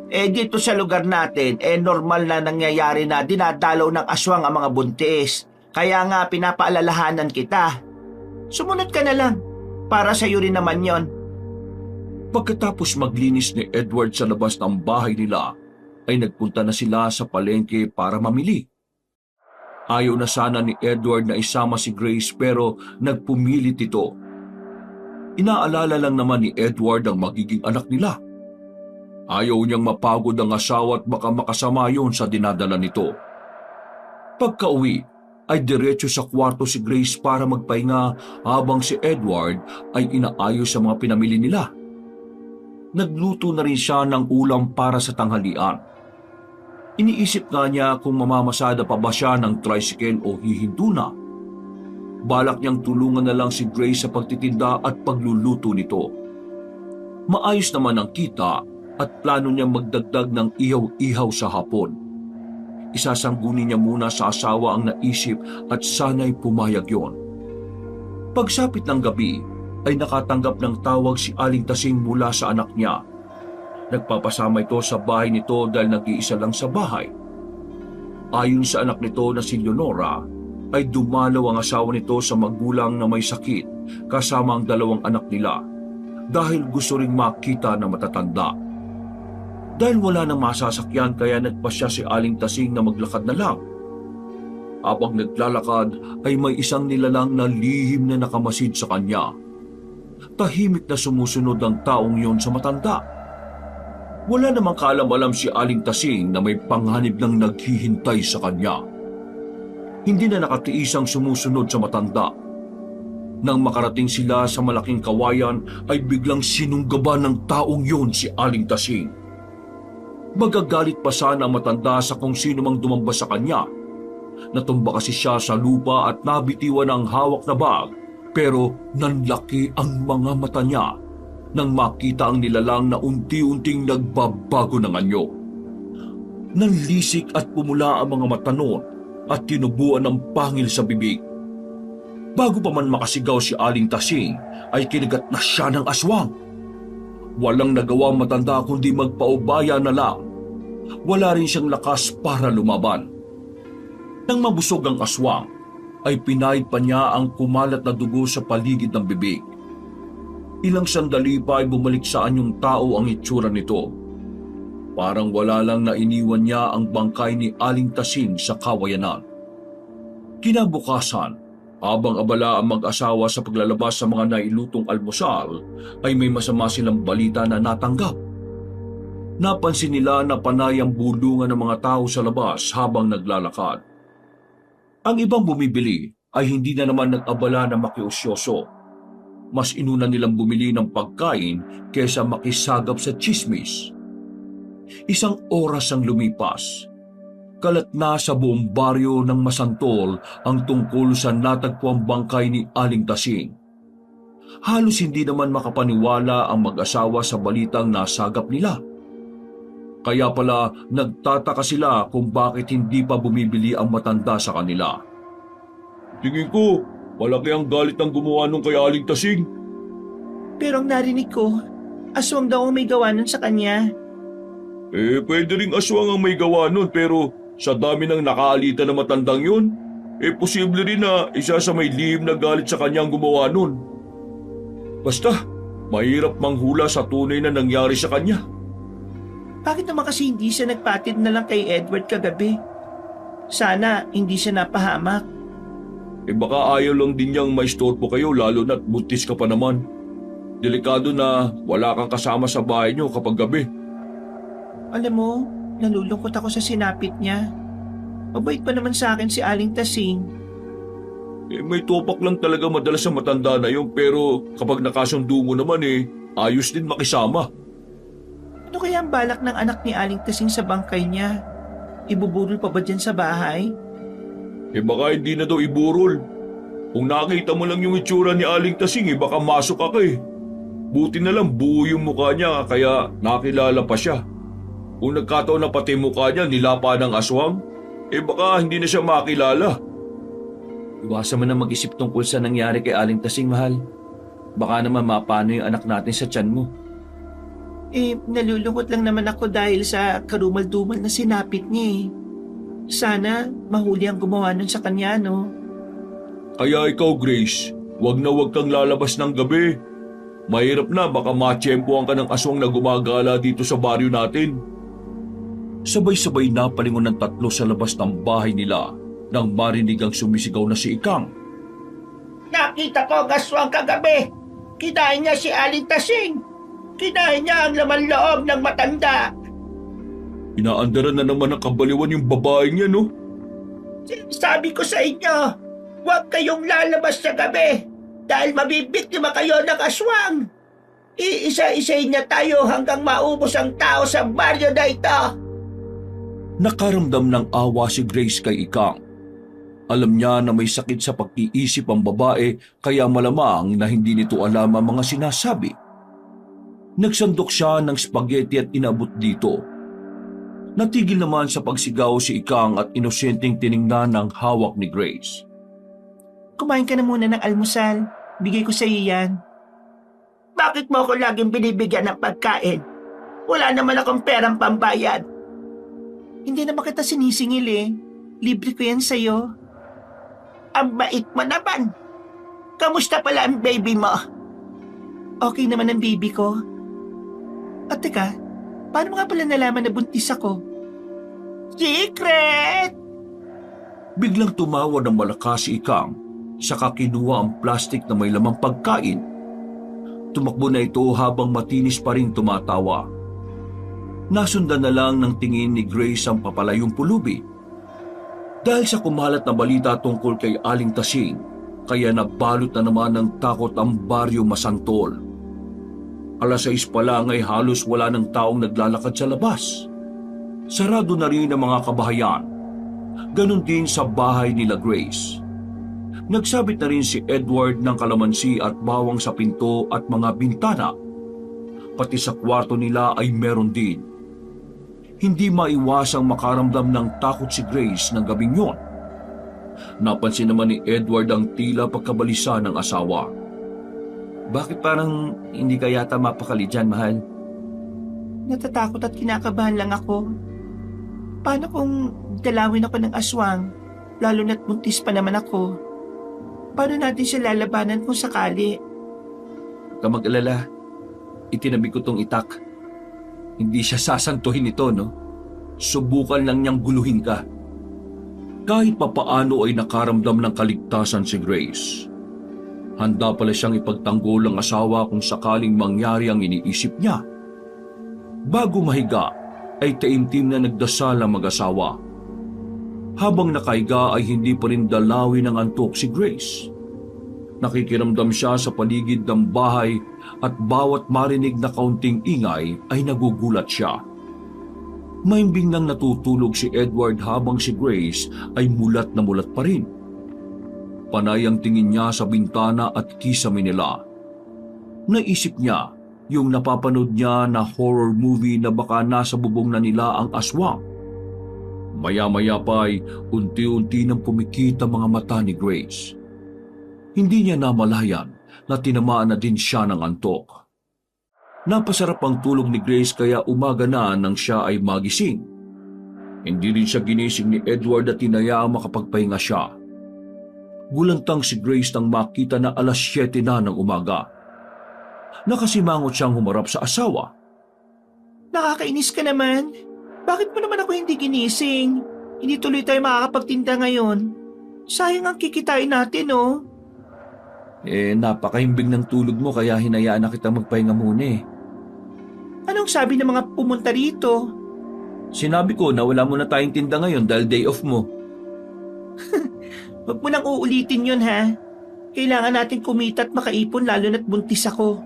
Dito sa lugar natin, normal na nangyayari na dinadalaw ng aswang ang mga buntis. Kaya nga pinapaalalahanan kita. Sumunod ka na lang, para sa'yo rin naman yon. Pagkatapos maglinis ni Edward sa labas ng bahay nila, ay nagpunta na sila sa palengke para mamili. Ayaw na sana ni Edward na isama si Grace pero nagpumilit ito. Inaalala lang naman ni Edward ang magiging anak nila. Ayaw niyang mapagod ang asawa at baka makasama yon sa dinadala nito. Pagka-uwi, ay diretso sa kwarto si Grace para magpahinga habang si Edward ay inaayos sa mga pinamili nila. Nagluto na rin siya ng ulam para sa tanghalian. Iniisip nga niya kung mamamasada pa ba siya ng tricycle o hihinto na. Balak niyang tulungan na lang si Grace sa pagtitinda at pagluluto nito. Maayos naman ang kita at plano niyang magdagdag ng ihaw-ihaw sa hapon. Isasangguni niya muna sa asawa ang naisip at sana'y pumayag yon. Pagsapit ng gabi ay nakatanggap ng tawag si Aling Tasing mula sa anak niya. Nagpapasama ito sa bahay nito dahil nag-iisa lang sa bahay. Ayon sa anak nito na si Leonora, ay dumalaw ang asawa nito sa magulang na may sakit kasama ang dalawang anak nila dahil gusto ring makita na matatanda. Dahil wala nang masasakyan kaya nagpasya si Aling Tasing na maglakad na lang. Habang naglalakad ay may isang nilalang na lihim na nakamasid sa kanya. Tahimik na sumusunod ang taong yon sa matanda. Wala namang kaalam-alam si Aling Tasing na may panganib ng naghihintay sa kanya. Hindi na nakatiisang sumusunod sa matanda. Nang makarating sila sa malaking kawayan ay biglang sinunggaban ng taong yun si Aling Tasing. Magagalit pa sana ang matanda sa kung sino mang dumamba sa kanya. Natumba kasi siya sa lupa at nabitiwan ang hawak na bag, pero nanlaki ang mga mata niya nang makita ang nilalang na unti-unting nagbabago ng anyo. Nanlisik at pumula ang mga mata noon at tinubuan ng pangil sa bibig. Bago pa man makasigaw si Aling Tasing ay kinagat na siya ng aswang. Walang nagawa ang matanda kundi magpaubaya na lang. Wala rin siyang lakas para lumaban. Nang mabusog ang aswang, ay pinahid pa niya ang kumalat na dugo sa paligid ng bibig. Ilang sandali pa ay bumalik sa anyong tao ang itsura nito. Parang wala lang na iniwan niya ang bangkay ni Aling Tasing sa kawayanan. Kinabukasan, habang abala ang mag-asawa sa paglalabas sa mga nailutong almusal, ay may masama silang balita na natanggap. Napansin nila na panay ang bulungan ng mga tao sa labas habang naglalakad. Ang ibang bumibili ay hindi na naman nag-abala na makiusyoso. Mas inuna nilang bumili ng pagkain kaysa makisagap sa tsismis. Isang oras ang lumipas. Kalat na sa buong baryo ng Masantol ang tungkol sa natagpuang bangkay ni Aling Tasing. Halos hindi naman makapaniwala ang mag-asawa sa balitang nasagap nila. Kaya pala nagtataka sila kung bakit hindi pa bumibili ang matanda sa kanila. Tingin ko, malaki ang galit ng gumawa nung kay Aling Tasing. Pero ang narinig ko, aswang daw ang may gawa nun sa kanya. Pwede ring aswang ang may gawa nun pero sa dami ng nakaalita na matandang yun, posible rin na isa sa may lihim na galit sa kanyang gumawa nun. Basta, mahirap manghula sa tunay na nangyari sa kanya. Bakit naman kasi hindi siya nagpatid na lang kay Edward kagabi? Sana hindi siya napahamak. Baka ayaw lang din niyang maistorbo kayo lalo na't buntis ka pa naman. Delikado na wala kang kasama sa bahay niyo kapag gabi. Alam mo, nalulungkot ako sa sinapit niya. Mabait pa naman sa akin si Aling Tasing. May topak lang talaga madalas sa matanda na yun pero kapag nakasundo mo naman ayos din makisama. Ano kaya ang balak ng anak ni Aling Tasing sa bangkay niya? Ibuburol pa ba dyan sa bahay? Baka hindi na daw iburol. Kung nakita mo lang yung itsura ni Aling Tasing baka masok ka Buti na lang buo yung mukha niya kaya nakilala pa siya. Kung nagkataon na pati mukha niya nilapa ng aswang, baka hindi na siya makilala. Iwasan mo na mag-isip tungkol sa nangyari kay Aling Tasing, mahal. Baka naman mapano yung anak natin sa tiyan mo. Nalulungkot lang naman ako dahil sa karumal-dumal na sinapit niya Sana mahuli ang gumawa nun sa kanya, no? Kaya ikaw, Grace, wag na wag kang lalabas ng gabi. Mahirap na baka matsyempohan ka ng aswang na gumagala dito sa baryo natin. Sabay-sabay na palingon ng tatlo sa labas ng bahay nila nang marinig ang sumisigaw na si Ikang. Nakita ko ang aswang kagabi. Kinain niya si Aling Tasing. Kinain niya ang laman loob ng matanda. Inaandaran na naman ng kabaliwan yung babaeng niya, no? Sabi ko sa inyo, huwag kayong lalabas sa gabi dahil mabibiktima kayo ng aswang. Iisa-isayin niya tayo hanggang maubos ang tao sa baryo na ito. Nakaramdam ng awa si Grace kay Ikang. Alam niya na may sakit sa pag-iisip ang babae kaya malamang na hindi nito alam ang mga sinasabi. Nagsandok siya ng spaghetti at inabot dito. Natigil naman sa pagsigaw si Ikang at inosenteng tiningnan ng hawak ni Grace. Kumain ka na muna ng almusal. Bigay ko sa iyo yan. Bakit mo ako laging binibigyan ng pagkain? Wala naman akong perang pambayad. Hindi naman kita sinisingil Libre ko yan sa'yo. Ang bait mo naman. Kamusta pala ang baby mo? Okay naman ang baby ko. At teka, paano nga pala nalaman na buntis ako? Secret! Biglang tumawa ng malakas si Ikang, saka kinuha ang plastik na may lamang pagkain. Tumakbo na ito habang matinis pa rin tumatawa. Nasundan na lang ng tingin ni Grace ang papalayong pulubi. Dahil sa kumalat na balita tungkol kay Aling Tasing, kaya nabalot na naman ng takot ang baryo Masantol. 6:00 pa lang ay halos wala ng taong naglalakad sa labas. Sarado na rin ang mga kabahayan. Ganon din sa bahay nila Grace. Nagsabit na rin si Edward ng kalamansi at bawang sa pinto at mga bintana. Pati sa kwarto nila ay meron din. Hindi maiwasang makaramdam ng takot si Grace ng gabing yon. Napansin naman ni Edward ang tila pagkabalisa ng asawa. Bakit parang hindi ka yata mapakali dyan, mahal? Natatakot at kinakabahan lang ako. Paano kung dalawin ako ng aswang, lalo na't buntis pa naman ako? Paano natin siya lalabanan kung sakali? Huwag ka mag-alala. Itinabi ko tong itak. Hindi siya sasantuhin ito, no? Subukan lang niyang guluhin ka. Kahit papaano ay nakaramdam ng kaligtasan si Grace. Handa pala siyang ipagtanggol ang asawa kung sakaling mangyari ang iniisip niya. Bago mahiga, ay taimtim na nagdasal ang mag-asawa. Habang nakahiga ay hindi pa rin dalawin ng antok si Grace. Nakikiramdam siya sa paligid ng bahay at bawat marinig na kaunting ingay ay nagugulat siya. Maimbing nang natutulog si Edward habang si Grace ay mulat na mulat pa rin. Panay ang tingin niya sa bintana at kisame nila. Naisip niya yung napapanood niya na horror movie na baka nasa bubong na nila ang aswang. Maya-maya pa ay unti-unti nang pumikit ang mga mata ni Grace. Hindi niya namalayan na tinamaan na din siya ng antok. Napasarap ang tulog ni Grace kaya umaga na nang siya ay magising. Hindi rin siya ginising ni Edward at tinayaang makapagpahinga siya. Gulantang si Grace nang makita na 7:00 na ng umaga. Nakasimangot siyang humarap sa asawa. Nakakainis ka naman. Bakit mo naman ako hindi ginising? Hindi tuloy tayo makakapagtinda ngayon. Sayang ang kikitain natin, oh. Napakahimbing ng tulog mo kaya hinayaan na kita magpahinga muna eh. Anong sabi ng mga pumunta rito? Sinabi ko na wala muna tayong tinda ngayon dahil day off mo. Huwag mo nang uulitin yun, ha? Kailangan natin kumita at makaipon lalo na't buntis ako.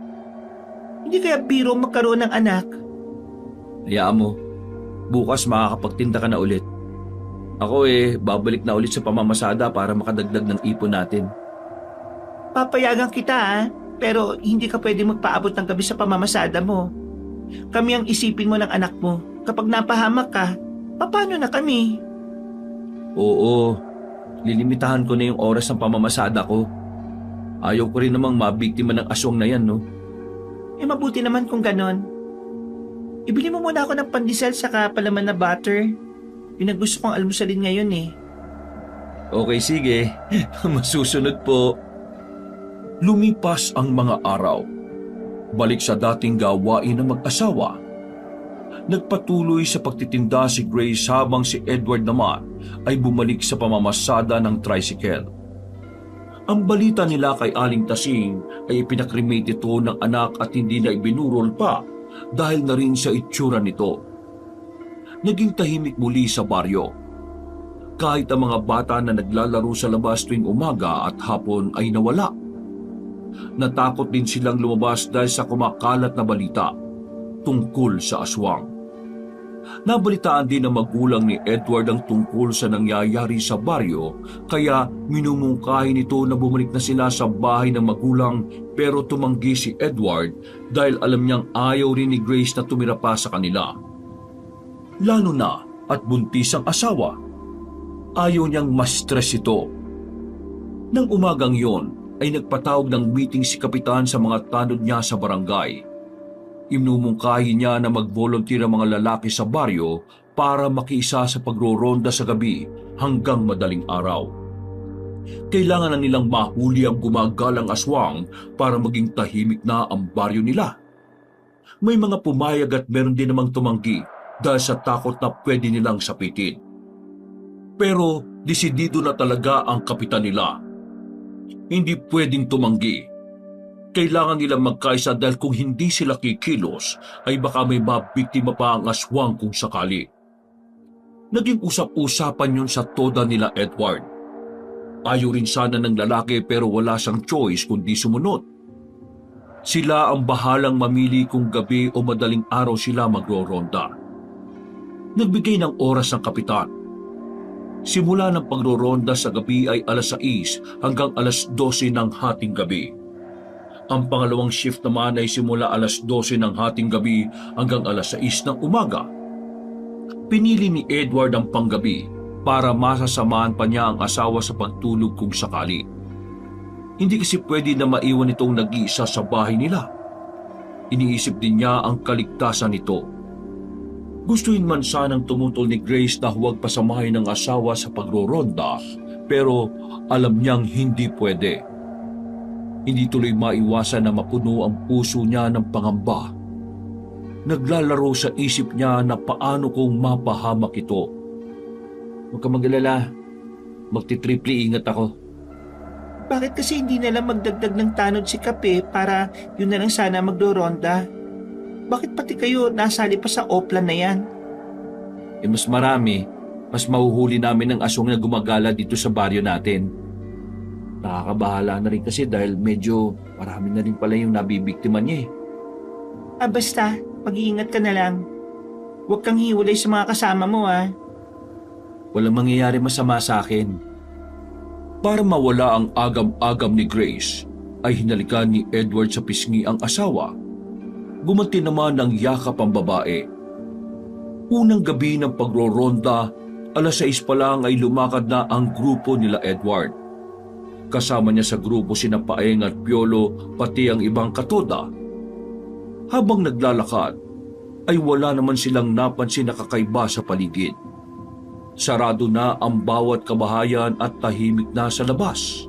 Hindi kaya biro magkaroon ng anak. Hayaan mo, bukas makakapagtinda ka na ulit. Ako babalik na ulit sa pamamasada para makadagdag ng ipon natin. Papayagan kita, ha? Pero hindi ka pwede magpaabot ng gabi sa pamamasada mo. Kami ang isipin mo ng anak mo. Kapag napahamak ka, paano na kami? Oo, lilimitahan ko na yung oras ng pamamasada ko. Ayaw ko rin namang mabiktima ng aswang na yan, no? Mabuti naman kung ganon. Ibili mo muna ako ng pandesal saka palaman na butter. Yun ang gusto kong almusalin ngayon eh. Okay, sige. Masusunod po. Lumipas ang mga araw. Balik sa dating gawain ng mag-asawa. Nagpatuloy sa pagtitinda si Grace habang si Edward naman ay bumalik sa pamamasada ng tricycle. Ang balita nila kay Aling Tasing ay ipinakremate ito ng anak at hindi na ibinurol pa dahil na rin sa itsura nito. Naging tahimik muli sa baryo. Kahit ang mga bata na naglalaro sa labas tuwing umaga at hapon ay nawala. Natakot din silang lumabas dahil sa kumakalat na balita tungkol sa aswang. Nabalitaan din ng magulang ni Edward ang tungkol sa nangyayari sa baryo kaya minumungkahi nito na bumalik na sila sa bahay ng magulang pero tumanggi si Edward dahil alam niyang ayaw rin ni Grace na tumira pa sa kanila. Lalo na at buntis ang asawa. Ayaw niyang ma-stress ito. Nang umagang yon ay nagpatawag ng meeting si Kapitan sa mga tanod niya sa barangay. Inumungkahi niya na mag-volunteer ang mga lalaki sa baryo para makiisa sa pagro-ronda sa gabi hanggang madaling araw. Kailangan na nilang mahuli ang gumagalang aswang para maging tahimik na ang baryo nila. May mga pumayag at meron din namang tumanggi dahil sa takot na pwede nilang sapitin. Pero desidido na talaga ang kapitan nila. Hindi pwedeng tumanggi. Kailangan nilang magkaisa dahil kung hindi sila kikilos ay baka may mabiktima pa ang aswang kung sakali. Naging usap-usapan yun sa toda nila Edward. Ayaw rin sana ng lalaki pero wala siyang choice kundi sumunod. Sila ang bahalang mamili kung gabi o madaling araw sila magro-ronda. Nagbigay ng oras ang kapitan. Simula ng pagro-ronda sa gabi ay alas 6 hanggang alas 12 ng hating gabi. Ang pangalawang shift naman ay simula alas 12 ng hating gabi hanggang alas 6 ng umaga. Pinili ni Edward ang panggabi para masasamahan pa niya ang asawa sa pagtulog kung sakali. Hindi kasi pwede na maiwan itong nag-iisa sa bahay nila. Iniisip din niya ang kaligtasan nito. Gustuin man sanang tumutol ni Grace na huwag pasamahin ng asawa sa pagro-ronda, pero alam niyang hindi pwede. Hindi tuloy maiwasan na mapuno ang puso niya ng pangamba. Naglalaro sa isip niya na paano kung mapahamak ito. Huwag ka mag-alala, magti-triple ingat ako. Bakit kasi hindi na lang magdagdag ng tanod si Kape para yun na lang sana magdoronda? Bakit pati kayo nasali pa sa oplan na yan? Mas marami, mas mahuhuli namin ng aswang na gumagala dito sa baryo natin. Nakakabahala na rin kasi dahil medyo marami na rin pala yung nabibiktima niya eh. Basta, mag-iingat ka na lang. Huwag kang hiwalay sa mga kasama mo Walang mangyayari masama sa akin. Para mawala ang agam-agam ni Grace, ay hinalikan ni Edward sa pisngi ang asawa. Gumanti naman ng yakap ang babae. Unang gabi ng pagro-ronda, alas 6 pa lang ay lumakad na ang grupo nila Edward. Kasama niya sa grupo sina Paeng at Piolo pati ang ibang katoda. Habang naglalakad, ay wala naman silang napansin na kakaiba sa paligid. Sarado na ang bawat kabahayan at tahimik na sa labas.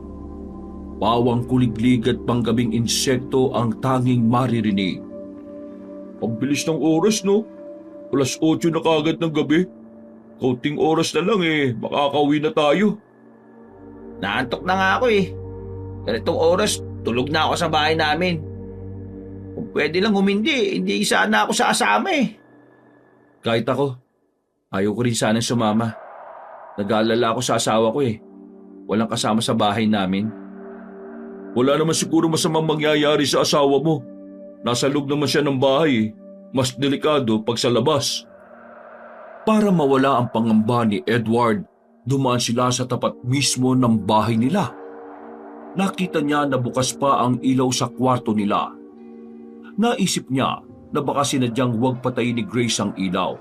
Pawang kuliglig at panggabing insekto ang tanging maririnig. Ang bilis ng oras, no? Alas 8 na kagad ng gabi. Kaunting oras na lang makakauwi na tayo. Naantok na nga ako eh. Ganitong oras, tulog na ako sa bahay namin. Kung pwede lang hindi sana ako sa asama eh. Kahit ako, ayaw ko rin sana sumama. Nag-aalala ako sa asawa ko eh. Walang kasama sa bahay namin. Wala naman siguro masamang mangyayari sa asawa mo. Nasa loob naman siya ng bahay eh. Mas delikado pag sa labas. Para mawala ang pangamba ni Edward, dumaan sila sa tapat mismo ng bahay nila. Nakita niya na bukas pa ang ilaw sa kwarto nila. Naisip niya na baka sinadyang huwag patayin ni Grace ang ilaw.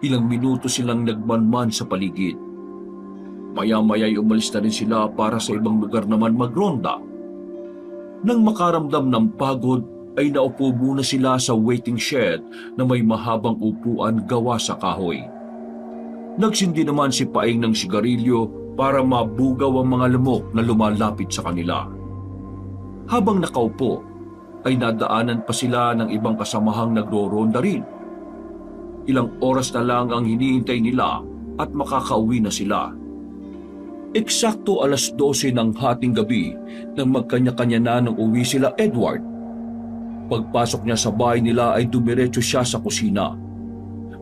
Ilang minuto silang nagmanman sa paligid. Maya-maya'y umalis na rin sila para sa ibang lugar naman magronda. Nang makaramdam ng pagod, ay naupo muna sila sa waiting shed na may mahabang upuan gawa sa kahoy. Nagsindi naman si Paeng ng sigarilyo para mabugaw ang mga lamok na lumalapit sa kanila. Habang nakaupo, ay nadaanan pa sila ng ibang kasamahang nagro-ronda rin. Ilang oras na lang ang hinihintay nila at makakauwi na sila. Eksakto alas 12 ng hating gabi nang magkanya-kanya na nang uwi sila Edward. Pagpasok niya sa bahay nila ay dumiretso siya sa kusina.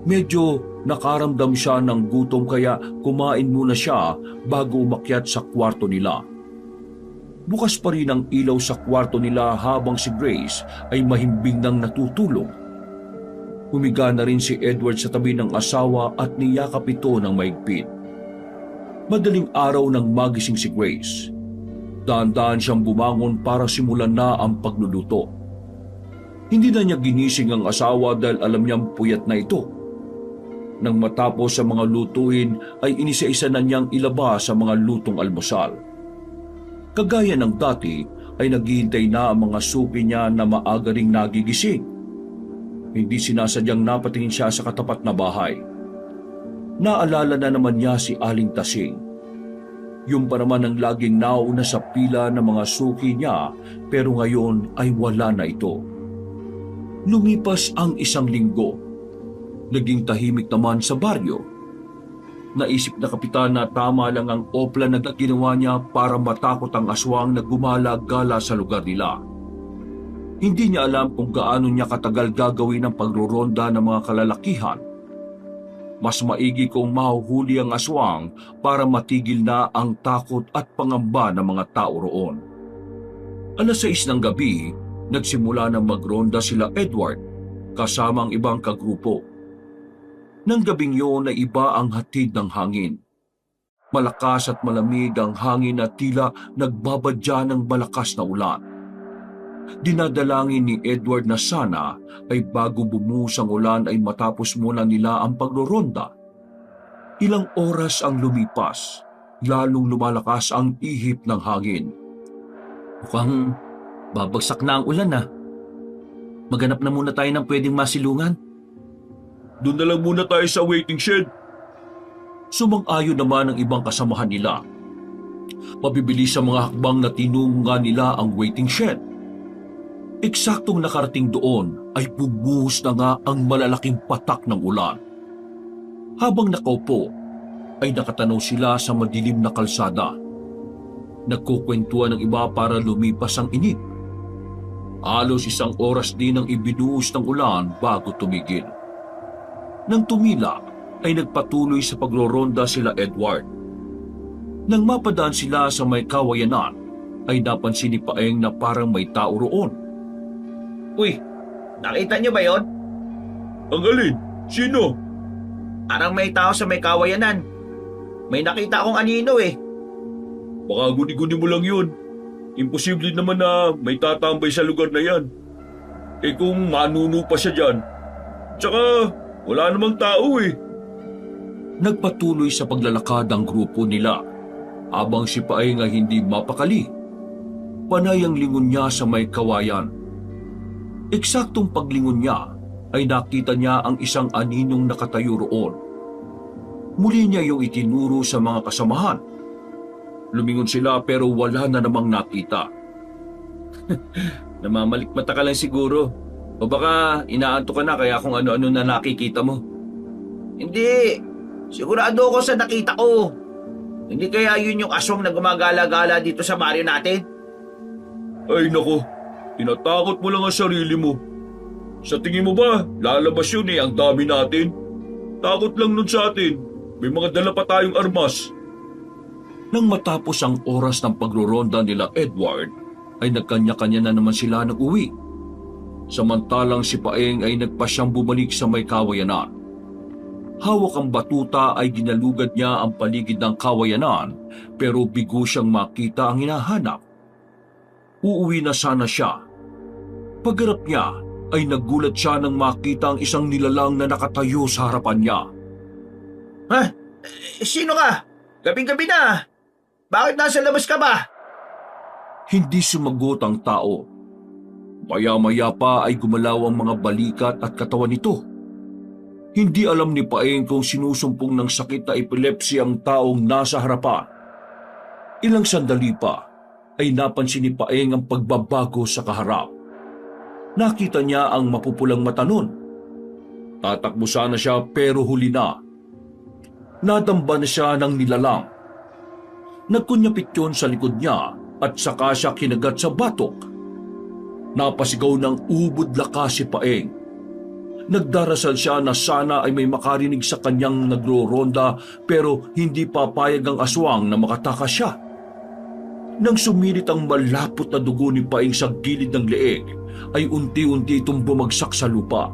Medyo nakaramdam siya ng gutom kaya kumain muna siya bago umakyat sa kwarto nila. Bukas pa rin ang ilaw sa kwarto nila habang si Grace ay mahimbing nang natutulog. Humiga na rin si Edward sa tabi ng asawa at niyakap ito ng maigpit. Madaling araw nang magising si Grace. Dahan-dahan siyang bumangon para simulan na ang pagluluto. Hindi na niya ginising ang asawa dahil alam niyang puyat na ito. Nang matapos sa mga lutuin ay inisa-isa na niyang ilabas sa mga lutong almusal. Kagaya ng dati ay naghihintay na ang mga suki niya na maaga ring nagigising. Hindi sinasadyang napatingin siya sa katapat na bahay. Naalala na naman niya si Aling Tasing. Yung pa naman ang laging nauna sa pila ng mga suki niya pero ngayon ay wala na ito. Lumipas ang isang linggo. Naging tahimik naman sa baryo. Naisip na kapitan na tama lang ang opla na ginawa niya para matakot ang aswang na gumala-gala sa lugar nila. Hindi niya alam kung gaano niya katagal gagawin ang pagroronda ng mga kalalakihan. Mas maigi kung mahuhuli ang aswang para matigil na ang takot at pangamba ng mga tao roon. 6:00 ng gabi, nagsimula na magronda sila Edward kasama ang ibang kagrupo. Nang gabing yun ay iba ang hatid ng hangin. Malakas at malamig ang hangin na tila nagbabadya ng malakas na ulan. Dinadalangin ni Edward na sana ay bago bumuhos ang ulan ay matapos muna nila ang pagroronda. Ilang oras ang lumipas, lalong lumalakas ang ihip ng hangin. Mukhang babagsak na ang ulan ah. Maghanap na muna tayo ng pwedeng masilungan. Doon na lang muna tayo sa waiting shed. Sumang-ayon naman ang ibang kasamahan nila. Mabibilis sa mga hakbang na tinunga nila ang waiting shed. Eksaktong nakarating doon ay bumuhos na nga ang malalaking patak ng ulan. Habang nakaupo, ay nakatanaw sila sa madilim na kalsada. Nagkukwentuhan ng iba para lumipas ang init. Halos 1 oras din ang ibinuhos ng ulan bago tumigil. Nang tumila, ay nagpatuloy sa pagroronda sila Edward. Nang mapadaan sila sa may kawayanan, ay napansin ni Paeng na parang may tao roon. Uy, nakita niyo ba yon? Ang alin? Sino? Parang may tao sa may kawayanan. May nakita akong anino eh. Baka guni-guni mo lang yun. Imposible naman na may tatambay sa lugar na yan. Eh kung manuno pa siya dyan. Tsaka wala namang tao eh. Nagpatuloy sa paglalakad ang grupo nila habang si Paeng ay hindi mapakali. Panay ang lingon niya sa may kawayan. Eksaktong paglingon niya ay nakita niya ang isang aninong nakatayo roon. Muli niya yung itinuro sa mga kasamahan. Lumingon sila pero wala na namang nakita. Namamalikmata ka lang siguro. O baka inaanto ka na kaya kung ano-ano na nakikita mo. Hindi. Sigurado ako sa nakita ko. Hindi kaya yun yung aswang na gumagala-gala dito sa baryo natin? Ay nako, tinatakot mo lang ang sarili mo. Sa tingin mo ba, lalabas yun eh, ang dami natin? Takot lang nun sa atin. May mga dala pa tayong armas. Nang matapos ang oras ng pagroronda nila Edward, ay nagkanya-kanya na naman sila nag-uwi. Samantalang si Paeng ay nagpasyang bumalik sa may kawayanan. Hawak ang batuta ay ginalugad niya ang paligid ng kawayanan pero bigo siyang makita ang hinahanap. Uuwi na sana siya. Pagharap niya ay nagulat siya nang makita ang isang nilalang na nakatayo sa harapan niya. Ha? Sino ka? Gabing-gabi na. Bakit nasa labas ka ba? Hindi sumagot ang tao. Maya-maya pa ay gumalaw ang mga balikat at katawan nito. Hindi alam ni Paeng kung sinusumpong ng sakit na epilepsy ang taong nasa harapan. Ilang sandali pa ay napansin ni Paeng ang pagbabago sa kaharap. Nakita niya ang mapupulang mata nun. Tatakbo sana siya pero huli na. Nadamba na siya ng nilalang. Nagkunyapit yun sa likod niya at saka siya kinagat sa batok. Napasigaw ng ubod lakas si Paeng. Nagdarasal siya na sana ay may makarinig sa kanyang nagro-ronda pero hindi papayag ang aswang na makatakas siya. Nang sumirit ang malapot na dugo ni Paeng sa gilid ng leeg, ay unti-unti itong bumagsak sa lupa.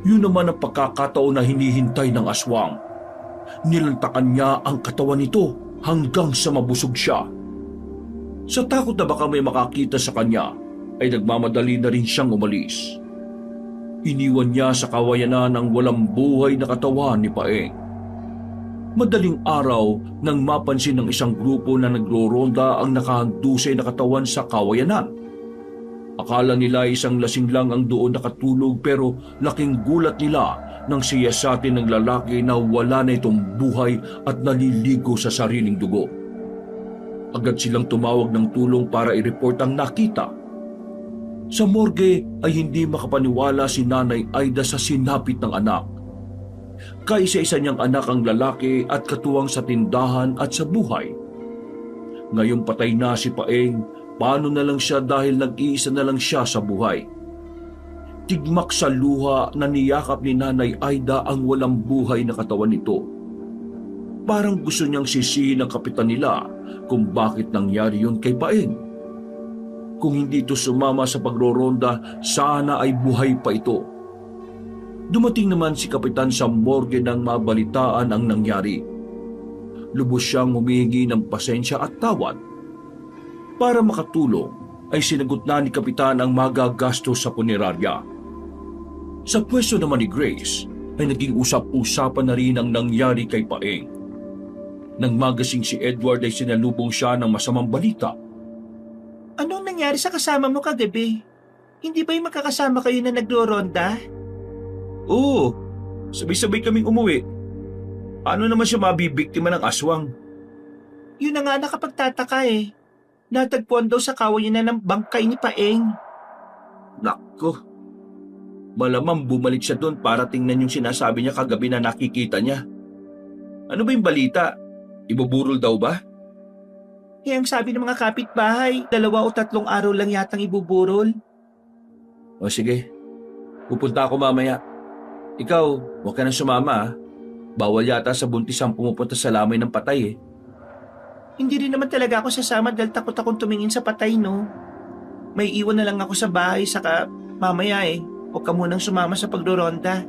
Yun naman ang pagkakataon na hinihintay ng aswang. Nilantakan niya ang katawan nito hanggang sa mabusog siya. Sa takot na baka may makakita sa kanya, ay nagmamadali na rin siyang umalis. Iniwan niya sa kawayanan ang walang buhay na katawan ni Paeng. Madaling araw nang mapansin ng isang grupo na nagro-ronda ang nakahandusay na katawan sa kawayanan. Akala nila isang lasing lang ang doon nakatulog pero laking gulat nila nang siyasatin ng lalaki na wala na itong buhay at naliligo sa sariling dugo. Agad silang tumawag ng tulong para i-report ang nakita. Sa morgue ay hindi makapaniwala si Nanay Aida sa sinapit ng anak. Kaisa-isa niyang anak ang lalaki at katuwang sa tindahan at sa buhay. Ngayong patay na si Paeng Paano na lang siya dahil nag-iisa na lang siya sa buhay? Tigmak sa luha na niyakap ni Nanay Aida ang walang buhay na katawan nito. Parang gusto niyang sisihin ng kapitan nila kung bakit nangyari yun kay Paeng. Kung hindi ito sumama sa pagroronda, sana ay buhay pa ito. Dumating naman si kapitan sa morgue nang mabalitaan ang nangyari. Lubos siyang humihingi ng pasensya at tawad. Para makatulong, ay sinagot na ni kapitan ang magagastos sa punerarya. Sa pwesto naman ni Grace, ay naging usap-usapan na rin ang nangyari kay Paeng. Nang magasing si Edward ay sinalubong siya ng masamang balita. Anong nangyari sa kasama mo kagabi? Hindi ba yung magkakasama kayo na nagro-ronda? Oo, sabay-sabay kaming umuwi. Paano naman siya mabibiktima ng aswang? Yun na nga nakapagtataka eh. Natagpuan daw sa kawayan na ng bangkay ni Paeng. Nako, malamang bumalik siya doon para tingnan yung sinasabi niya kagabi na nakikita niya. Ano ba yung balita? Ibuburol daw ba? Eh ang sabi ng mga kapitbahay, 2 o 3 araw lang yatang ibuburol. O sige, pupunta ako mamaya. Ikaw, huwag ka nang sumama ah. Bawal yata sa buntis ang pumupunta sa lamay ng patay eh. Hindi rin naman talaga ako sasama dahil takot akong tumingin sa patay, no? May iwan na lang ako sa bahay saka mamaya eh. Huwag ka munang sumama sa pagdoronda.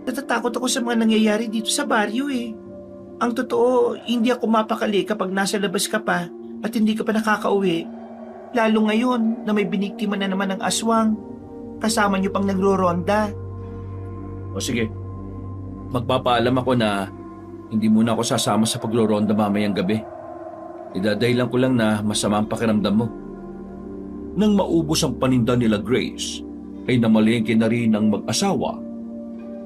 Natatakot ako sa mga nangyayari dito sa baryo eh. Ang totoo, hindi ako mapakali kapag nasa labas ka pa at hindi ka pa nakakauwi. Lalo ngayon na may biniktima na naman ng aswang. Kasama niyo pang nagro-ronda. O sige, magpapaalam ako na hindi muna ako sasama sa pagro-ronda mamayang gabi. Idadahilan ko lang na masama ang pakiramdam mo. Nang maubos ang paninda nila Grace, ay namalengke na rin ang mag-asawa.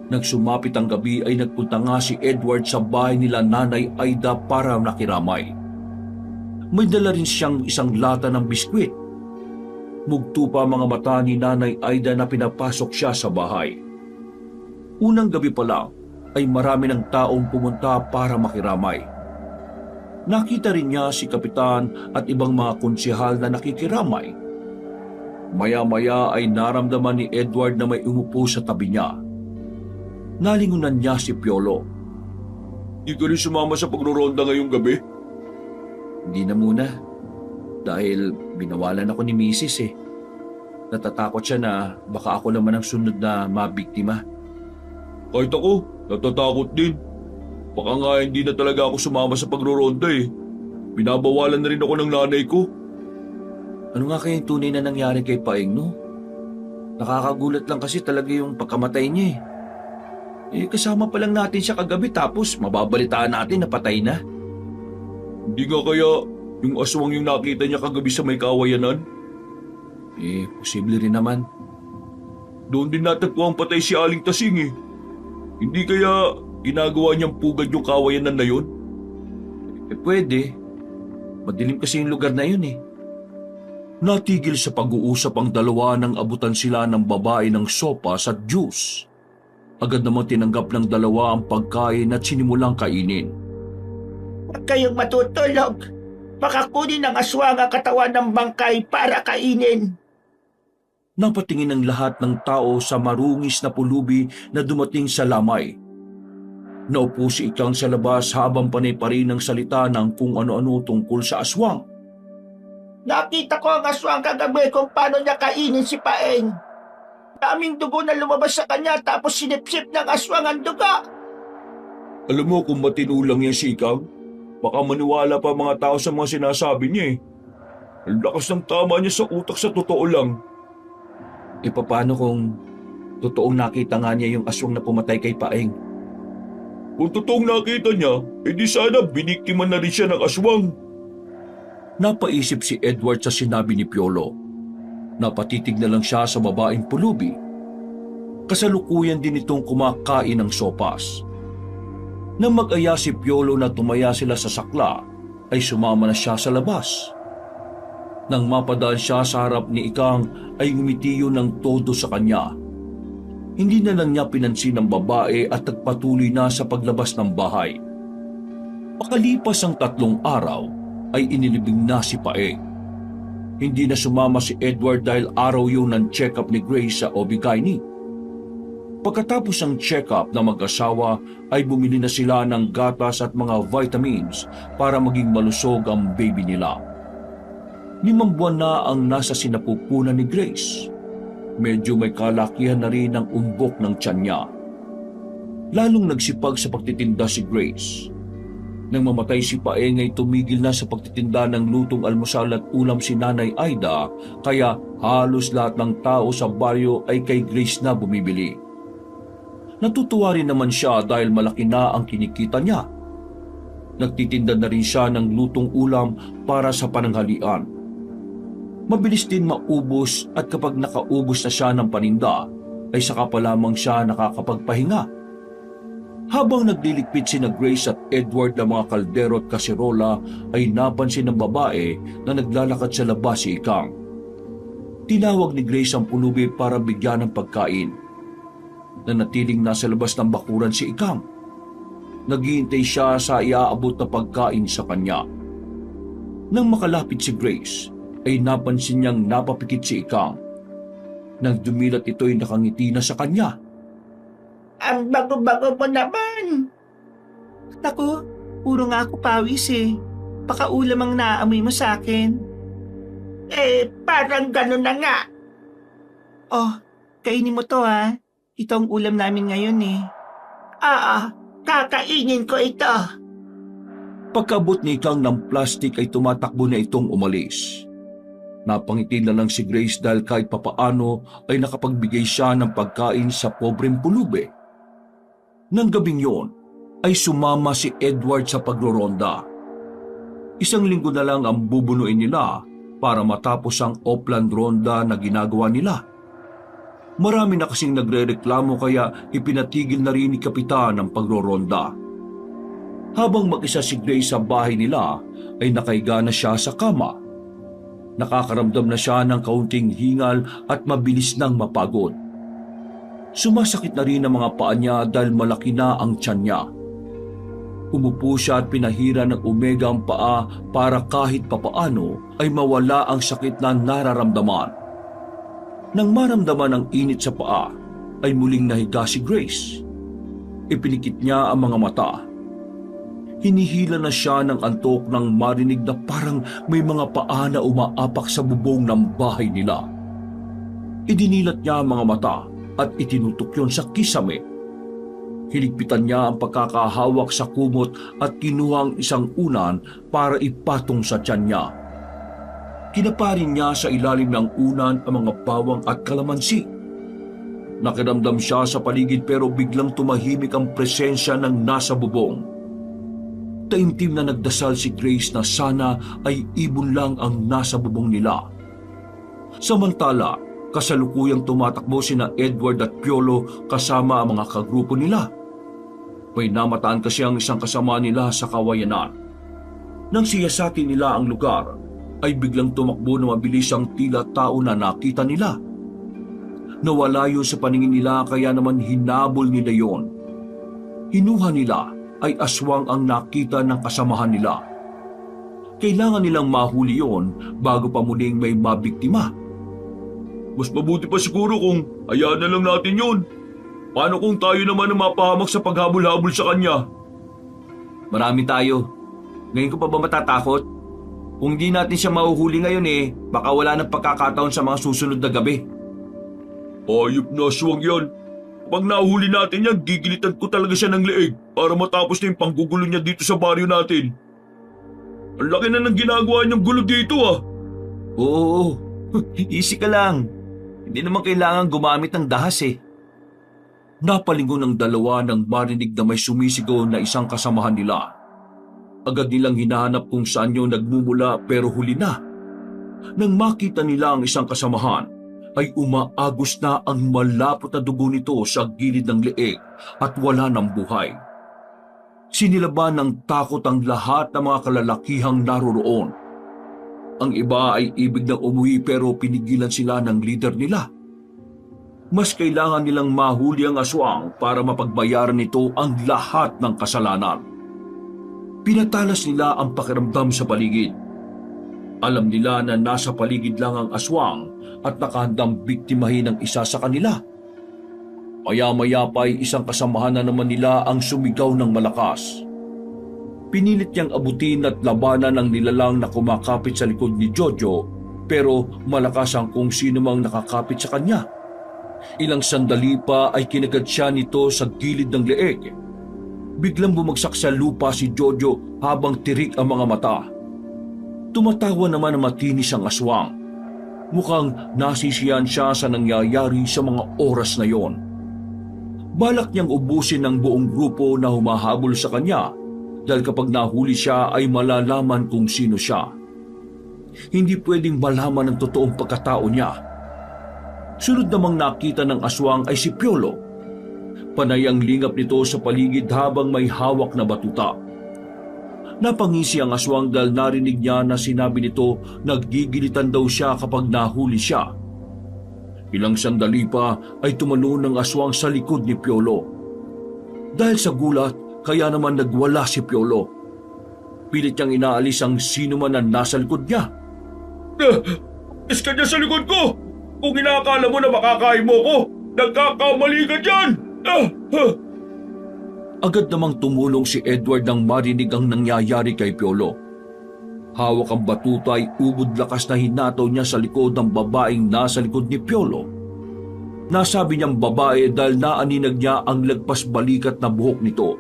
Nang sumapit ang gabi ay nagpunta nga si Edward sa bahay nila Nanay Aida para nakiramay. May dala rin siyang isang lata ng biskwit. Mugto pa mga mata ni Nanay Aida na pinapasok siya sa bahay. Unang gabi pa lang ay marami ng taong pumunta para makiramay. Nakita rin niya si kapitan at ibang mga konsehal na nakikiramay. Maya-maya ay naramdaman ni Edward na may umupo sa tabi niya. Nalingunan niya si Piolo. Di ka rin sumama sa pagroronda ngayong gabi? Hindi na muna. Dahil binawalan ako ni Mrs. eh. Natatakot siya na baka ako naman ang sunod na mabiktima. Kahit ako, natatakot din. Baka nga hindi na talaga ako sumama sa pagroronda eh. Binabawalan na rin ako ng nanay ko. Ano nga kaya yung tunay na nangyari kay Paeng, no? Nakakagulat lang kasi talaga yung pagkamatay niya eh. Kasama pa lang natin siya kagabi tapos mababalitaan natin na patay na. Hindi nga kaya yung aswang yung nakita niya kagabi sa may kawayanan? Posible rin naman. Doon din natagpo ang patay si Aling Tasing eh. Hindi kaya ginagawa niyang pugad yung kawayanan na yun? Pwede. Madilim kasi yung lugar na yun eh. Natigil sa pag-uusap ang dalawa nang abutan sila ng babae ng sopas at juice. Agad naman tinanggap ng dalawa ang pagkain at sinimulang kainin. Huwag kayong matutulog. Baka kunin ng aswang ang katawan ng bangkay para kainin. Napatingin ang lahat ng tao sa marungis na pulubi na dumating sa lamay. Naupo si Ikang sa labas habang panay pa rin ang salita ng kung ano-ano tungkol sa aswang. Nakita ko ang aswang kagabi kung paano niya kainin si Paeng. Daming dugo na lumabas sa kanya tapos sinipsip ng aswang ang duga. Alam mo kung matinulang yan si Ikang, baka maniwala pa mga tao sa mga sinasabi niya eh. Ang lakas ng tama niya sa utak sa totoo lang. Paano kung totoong nakita nga niya yung aswang na pumatay kay Paeng? Kung totoong nakita niya, edi sana biniktima na rin siya ng aswang. Napaisip si Edward sa sinabi ni Piolo. Napatitig na lang siya sa babaeng pulubi. Kasalukuyan din itong kumakain ng sopas. Nang mag-aya si Piolo na tumaya sila sa sakla, ay sumama na siya sa labas. Nang mapadaan siya sa harap ni Ikang, ay ngumitiyo ng todo sa kanya. Hindi na lang niya pinansin ang babae at nagpatuloy na sa paglabas ng bahay. Pakalipas ang 3 araw, ay inilibing na si Paeng. Hindi na sumama si Edward dahil araw yun ng check-up ni Grace sa OB-GYN. Pagkatapos ng check-up na mag-asawa ay bumili na sila ng gatas at mga vitamins para maging malusog ang baby nila. 5 buwan na ang nasa sinapupunan ni Grace. Medyo may kalakihan na rin ang umbok ng tiyan niya. Lalong nagsipag sa pagtitinda si Grace. Nang mamatay si Paeng ay tumigil na sa pagtitinda ng lutong almusal at ulam si Nanay Aida, kaya halos lahat ng tao sa baryo ay kay Grace na bumibili. Natutuwa rin naman siya dahil malaki na ang kinikita niya. Nagtitinda na rin siya ng lutong ulam para sa pananghalian. Mabilis din maubos at kapag nakaubos na siya ng paninda, ay saka pa lamang siya nakakapagpahinga. Habang nagliligpit sina Grace at Edward ng mga kaldero at kaserola, ay napansin ng babae na naglalakad sa labas si Ikang. Tinawag ni Grace ang pulubi para bigyan ng pagkain. Nanatiling nasa labas ng bakuran si Ikang. Naghihintay siya sa iaabot na pagkain sa kanya. Nang makalapit si Grace, ay napansin niyang napapikit si Ikang. Nang dumilat ito'y nakangiti na sa kanya. Ang bago-bago mo naman. Naku, puro nga ako pawis eh. Pakaulam ang naamoy mo sa akin. Parang ganun na nga. Oh, kainin mo to ha. Ito ang ulam namin ngayon eh. Kakainin ko ito. Pagkabot ni Ikang ng plastik ay tumatakbo na itong umalis. Napangiti na lang si Grace dahil kahit papaano ay nakapagbigay siya ng pagkain sa pobreng pulubi. Nang gabing yon, ay sumama si Edward sa pagroronda. 1 linggo na lang ang bubunuin nila para matapos ang Opland Ronda na ginagawa nila. Marami na kasing nagrereklamo kaya ipinatigil na rin ni Kapitan ang pagroronda. Habang mag-isa si Grace sa bahay nila, ay nakaiga na siya sa kama. Nakakaramdam na siya ng kaunting hingal at mabilis nang mapagod. Sumasakit na rin ang mga paa niya dahil malaki na ang tiyan niya. Umupo siya at pinahira ng omega ang paa para kahit papaano ay mawala ang sakit na nararamdaman. Nang maramdaman ang init sa paa, ay muling nahiga si Grace. Ipinikit niya ang mga mata. Hinihila na siya ng antok nang marinig na parang may mga paa na umaapak sa bubong ng bahay nila. Idinilat niya ang mga mata at itinutok yon sa kisame. Hiligpitan niya ang pagkakahawak sa kumot at kinuha ang isang unan para ipatong sa tiyan niya. Kinaparin niya sa ilalim ng unan ang mga bawang at kalamansi. Nakiramdam siya sa paligid pero biglang tumahimik ang presensya ng nasa bubong. Taimtim na nagdasal si Grace na sana ay ibon lang ang nasa bubong nila. Samantala, kasalukuyang tumatakbo sina Edward at Piolo kasama ang mga kagrupo nila. May namataan kasi ang isang kasama nila sa kawayanan. Nang siyasatin nila ang lugar, ay biglang tumakbo na mabilis ang tila tao na nakita nila. Nawala yun sa paningin nila kaya naman hinabol nila yon. Hinuha nila ay aswang ang nakita ng kasamahan nila. Kailangan nilang mahuli yon bago pa muling may mabiktima. Mas mabuti pa siguro kung hayaan na lang natin yon. Paano kung tayo naman ang mapahamak sa paghabol-habol sa kanya? Marami tayo. Ngayon ko pa ba matatakot? Kung di natin siya mahuhuli ngayon baka wala ng pagkakataon sa mga susunod na gabi. Ayop na aswang yan. Pag nahuli natin yan, gigilitan ko talaga siya ng leeg para matapos na yung panggugulo niya dito sa baryo natin. Ang laki na ng ginagawa niyang gulo dito Oo, easy ka lang. Hindi naman kailangan gumamit ng dahas Napalingon ng dalawa nang marinig na may sumisigaw na isang kasamahan nila. Agad nilang hinahanap kung saan yun nagmumula pero huli na. Nang makita nila ang isang kasamahan, ay umaagos na ang malapot na dugo nito sa gilid ng leeg at wala ng buhay. Sinilaban ng takot ang lahat ng mga kalalakihang naroroon. Ang iba ay ibig na umuwi pero pinigilan sila ng leader nila. Mas kailangan nilang mahuli ang aswang para mapagbayaran nito ang lahat ng kasalanan. Pinatalas nila ang pakiramdam sa paligid. Alam nila na nasa paligid lang ang aswang at nakahandang biktimahin ng isa sa kanila. Maya-maya pa ay isang kasamahan na naman nila ang sumigaw ng malakas. Pinilit niyang abutin at labanan ang nilalang na kumakapit sa likod ni Jojo, pero malakas ang kung sino mang nakakapit sa kanya. Ilang sandali pa ay kinagad siya nito sa gilid ng leeg. Biglang bumagsak sa lupa si Jojo habang tirik ang mga mata. Tumatawa naman na matinis ang aswang. Mukhang nasisiyan siya sa nangyayari sa mga oras na yon. Balak niyang ubusin ng buong grupo na humahabol sa kanya dahil kapag nahuli siya ay malalaman kung sino siya. Hindi pwedeng malaman ang totoong pagkatao niya. Sunod namang nakita ng aswang ay si Piolo. Panay ang lingap nito sa paligid habang may hawak na batuta. Napangisi ang aswang dahil narinig niya na sinabi nito nagigilitan daw siya kapag nahuli siya. Ilang sandali pa ay tumalon ng aswang sa likod ni Piolo. Dahil sa gulat, kaya naman nagwala si Piolo. Pilit niyang inaalis ang sino man na nasa likod niya. Iska niya sa likod ko! Kung inaakala mo na makakain mo ko, nagkakamali ka dyan! Agad namang tumulong si Edward nang marinig ang nangyayari kay Piolo. Hawak ang batuta ay ubod lakas na hinataw niya sa likod ng babaeng nasa likod ni Piolo. Nasabi niyang babae dahil naaninag niya ang lagpas balikat na buhok nito.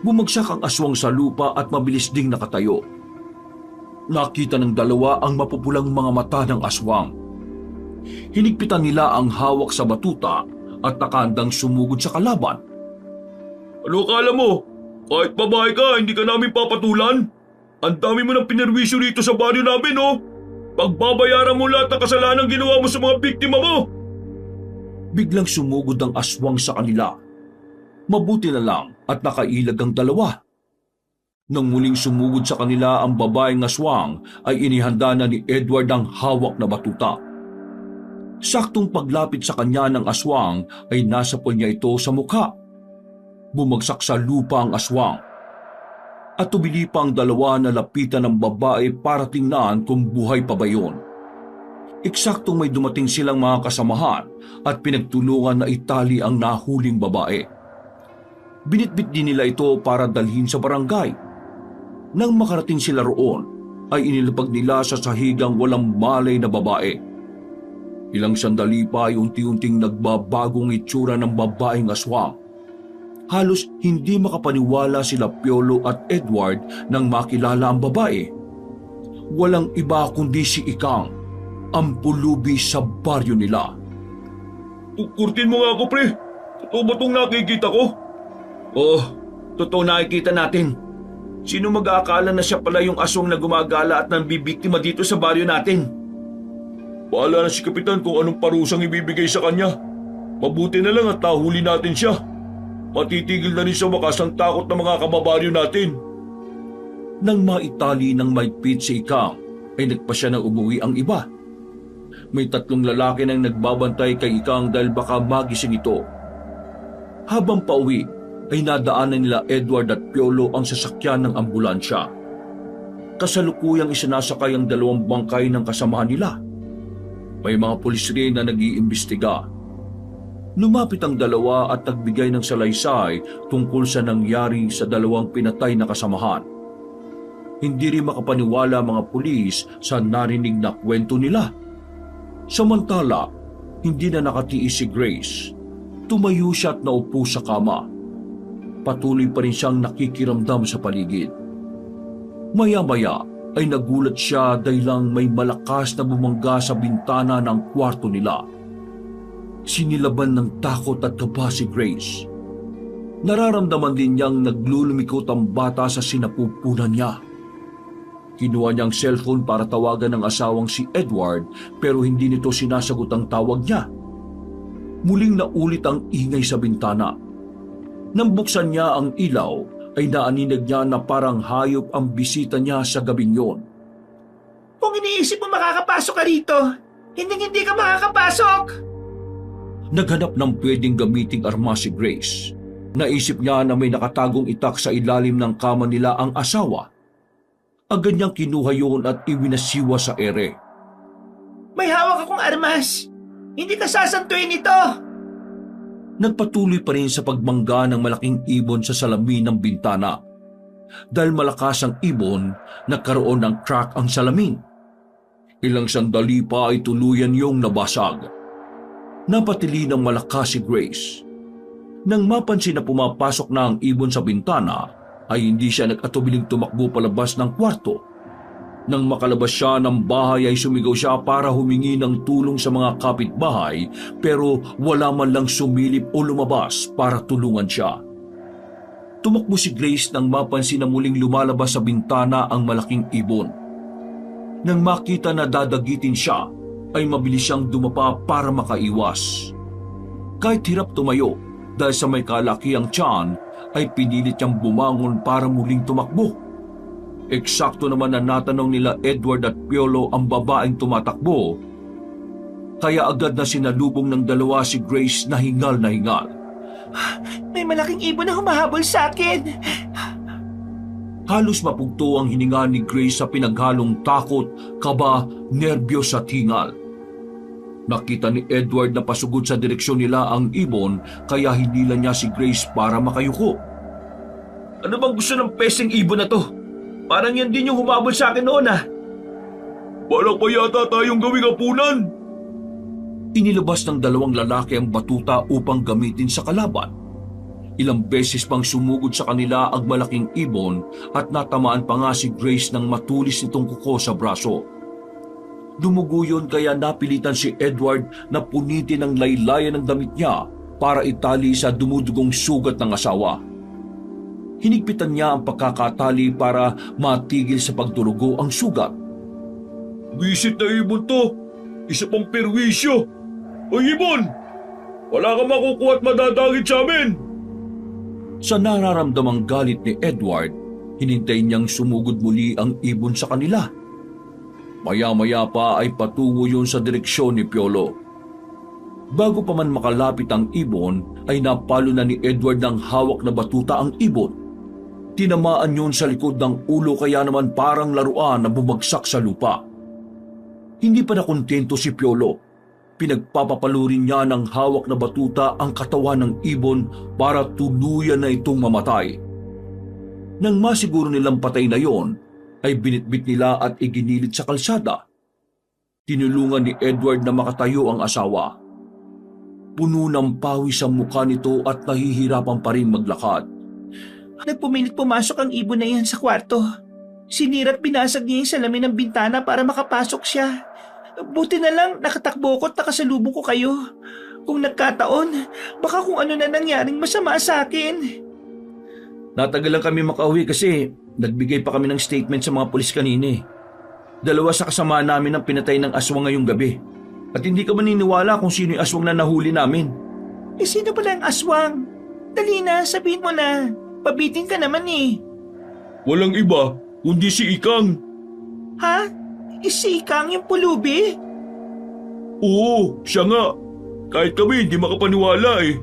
Bumagsak ang aswang sa lupa at mabilis ding nakatayo. Nakita ng dalawa ang mapupulang mga mata ng aswang. Hinigpitan nila ang hawak sa batuta at nakahandang sumugod sa kalaban. Ano akala mo? Kahit babae ka, hindi ka namin papatulan? Ang dami mo ng pinerwisyo rito sa baryo namin, oh! Pagbabayaran mo lahat ng kasalanan ginawa mo sa mga biktima mo! Biglang sumugod ang aswang sa kanila. Mabuti na lang at nakailag ang dalawa. Nang muling sumugod sa kanila ang babaeng aswang ay inihanda na ni Edward ang hawak na batuta. Saktong paglapit sa kanya ng aswang ay nasapol niya ito sa mukha. Bumagsak sa lupa ang aswang. At tumili pa ang dalawa na lapitan ng babae para tingnan kung buhay pa ba yun. Eksaktong may dumating silang mga kasamahan at pinagtulungan na itali ang nahuling babae. Binitbit din nila ito para dalhin sa barangay. Nang makarating sila roon, ay inilapag nila sa sahigang walang malay na babae. Ilang sandali pa ay unti-unting nagbabagong itsura ng babaeng aswang. Halos hindi makapaniwala sila Piolo at Edward nang makilala ang babae. Walang iba kundi si Ikang, ang pulubi sa baryo nila. Kurtin mo nga ako, pre. Totoo ba itong nakikita ko? Oh, totoo nakikita natin. Sino mag-aakala na siya pala yung aswang na gumagala at nambibiktima dito sa baryo natin? Bahala na si Kapitan kung anong parusang ibibigay sa kanya. Mabuti na lang at nahuli natin siya. Matitigil na rin sa wakas ang takot ng mga kababaryo natin. Nang maitali ng maigpit si Ikang, ay nagpasya na umuwi ang iba. May 3 lalaki nang nagbabantay kay Ikang dahil baka magising ito. Habang pauwi, ay nadaanan nila Edward at Piolo ang sasakyan ng ambulansya. Kasalukuyang isinasakay ang 2 bangkay ng kasamahan nila. May mga pulis rin na nag-iimbestiga. Lumapit ang dalawa at nagbigay ng salaysay tungkol sa nangyari sa 2 pinatay na kasamahan. Hindi rin makapaniwala mga pulis sa narinig na kwento nila. Samantala, hindi na nakatiis si Grace. Tumayo siya at naupo sa kama. Patuloy pa rin siyang nakikiramdam sa paligid. Maya-maya ay nagulat siya dahil lang may malakas na bumangga sa bintana ng kwarto nila. Sinilaban ng takot at kaba si Grace. Nararamdaman din niyang naglulumikot ang bata sa sinapupunan niya. Kinuha niyang cellphone para tawagan ng asawang si Edward pero hindi nito sinasagot ang tawag niya. Muling naulit ang ingay sa bintana. Nang buksan niya ang ilaw, ay naaninag niya na parang hayop ang bisita niya sa gabing yon. Kung iniisip mo makakapasok ka rito, hindi ka makakapasok! Naghanap ng pwedeng gamiting arma si Grace. Naisip niya na may nakatagong itak sa ilalim ng kama nila ang asawa. Agad niyang kinuha yun at iwinasiwa sa ere. May hawak akong armas. Hindi ka sasantuin ito. Nagpatuloy pa rin sa pagmangga ng malaking ibon sa salamin ng bintana. Dahil malakas ang ibon, nagkaroon ng crack ang salamin. Ilang sandali pa ay tuluyan yung nabasag. Napatili ng malakas si Grace. Nang mapansin na pumapasok na ang ibon sa bintana, ay hindi siya nag-atubiling tumakbo palabas ng kwarto. Nang makalabas siya ng bahay ay sumigaw siya para humingi ng tulong sa mga kapitbahay, pero wala man lang sumilip o lumabas para tulungan siya. Tumakbo si Grace nang mapansin na muling lumalabas sa bintana ang malaking ibon. Nang makita na dadagitin siya, ay mabilis siyang dumapa para makaiwas. Kahit hirap tumayo dahil sa may kalakiang tiyan, ay pinilit niyang bumangon para muling tumakbo. Eksakto naman na natanong nila Edward at Piolo ang babaeng tumatakbo, kaya agad na sinalubong ng dalawa si Grace na hingal na hingal. May malaking ibon na humahabol sa akin. Halos mapugto ang hininga ni Grace sa pinaghalong takot, kaba, nerbiyos at hingal. Nakita ni Edward na pasugod sa direksyon nila ang ibon, kaya hinila niya si Grace para makayuko. Ano bang gusto ng peseng ibon na to? Parang yan din yung humabol sa akin noon ah. Balak pa yata tayong gawing hapunan. Inilabas ng dalawang lalaki ang batuta upang gamitin sa kalaban. Ilang beses pang sumugod sa kanila ang malaking ibon at natamaan pa nga si Grace ng matulis nitong kuko sa braso. Dumugo yun kaya napilitan si Edward na punitin ang laylayan ng damit niya para itali sa dumudugong sugat ng asawa. Hinigpitan niya ang pagkakatali para matigil sa pagdurugo ang sugat. Wisit na ibon to! Isa pang perwisyo! O ibon! Wala kang makukuha at madadagit sa amin! Sa nararamdamang galit ni Edward, hinintay niyang sumugod muli ang ibon sa kanila. Maya-maya pa ay patungo yun sa direksyon ni Piolo. Bago pa man makalapit ang ibon, ay napalo na ni Edward ng hawak na batuta ang ibon. Tinamaan yun sa likod ng ulo kaya naman parang laruan na bumagsak sa lupa. Hindi pa nakontento si Piolo. Pinagpapapalurin niya ng hawak na batuta ang katawan ng ibon para tuluyan na itong mamatay. Nang masiguro nilang patay na yon, ay binitbit nila at iginilit sa kalsada. Tinulungan ni Edward na makatayo ang asawa. Puno ng pawis ang mukha nito at nahihirapan pa rin maglakad. Nagpumilit pumasok ang ibon na yan sa kwarto. Sinira't binasag niya yung salamin ng bintana para makapasok siya. Buti na lang nakatakbo ko at nakasalubong ko kayo. Kung nagkataon, baka kung ano na nangyaring masama sa akin. Natagal lang kami makauwi kasi nagbigay pa kami ng statement sa mga pulis kanina. Dalawa sa kasama namin ang pinatay ng aswang ngayong gabi. At hindi ka maniniwala kung sino yung aswang na nahuli namin. Eh sino pala ang aswang? Dali na, sabihin mo na. Pabitin ka naman eh. Walang iba, kundi si Ikang. Ha? Isikang yung pulubi? Oo, siya nga. Kahit kami hindi makapaniwala eh.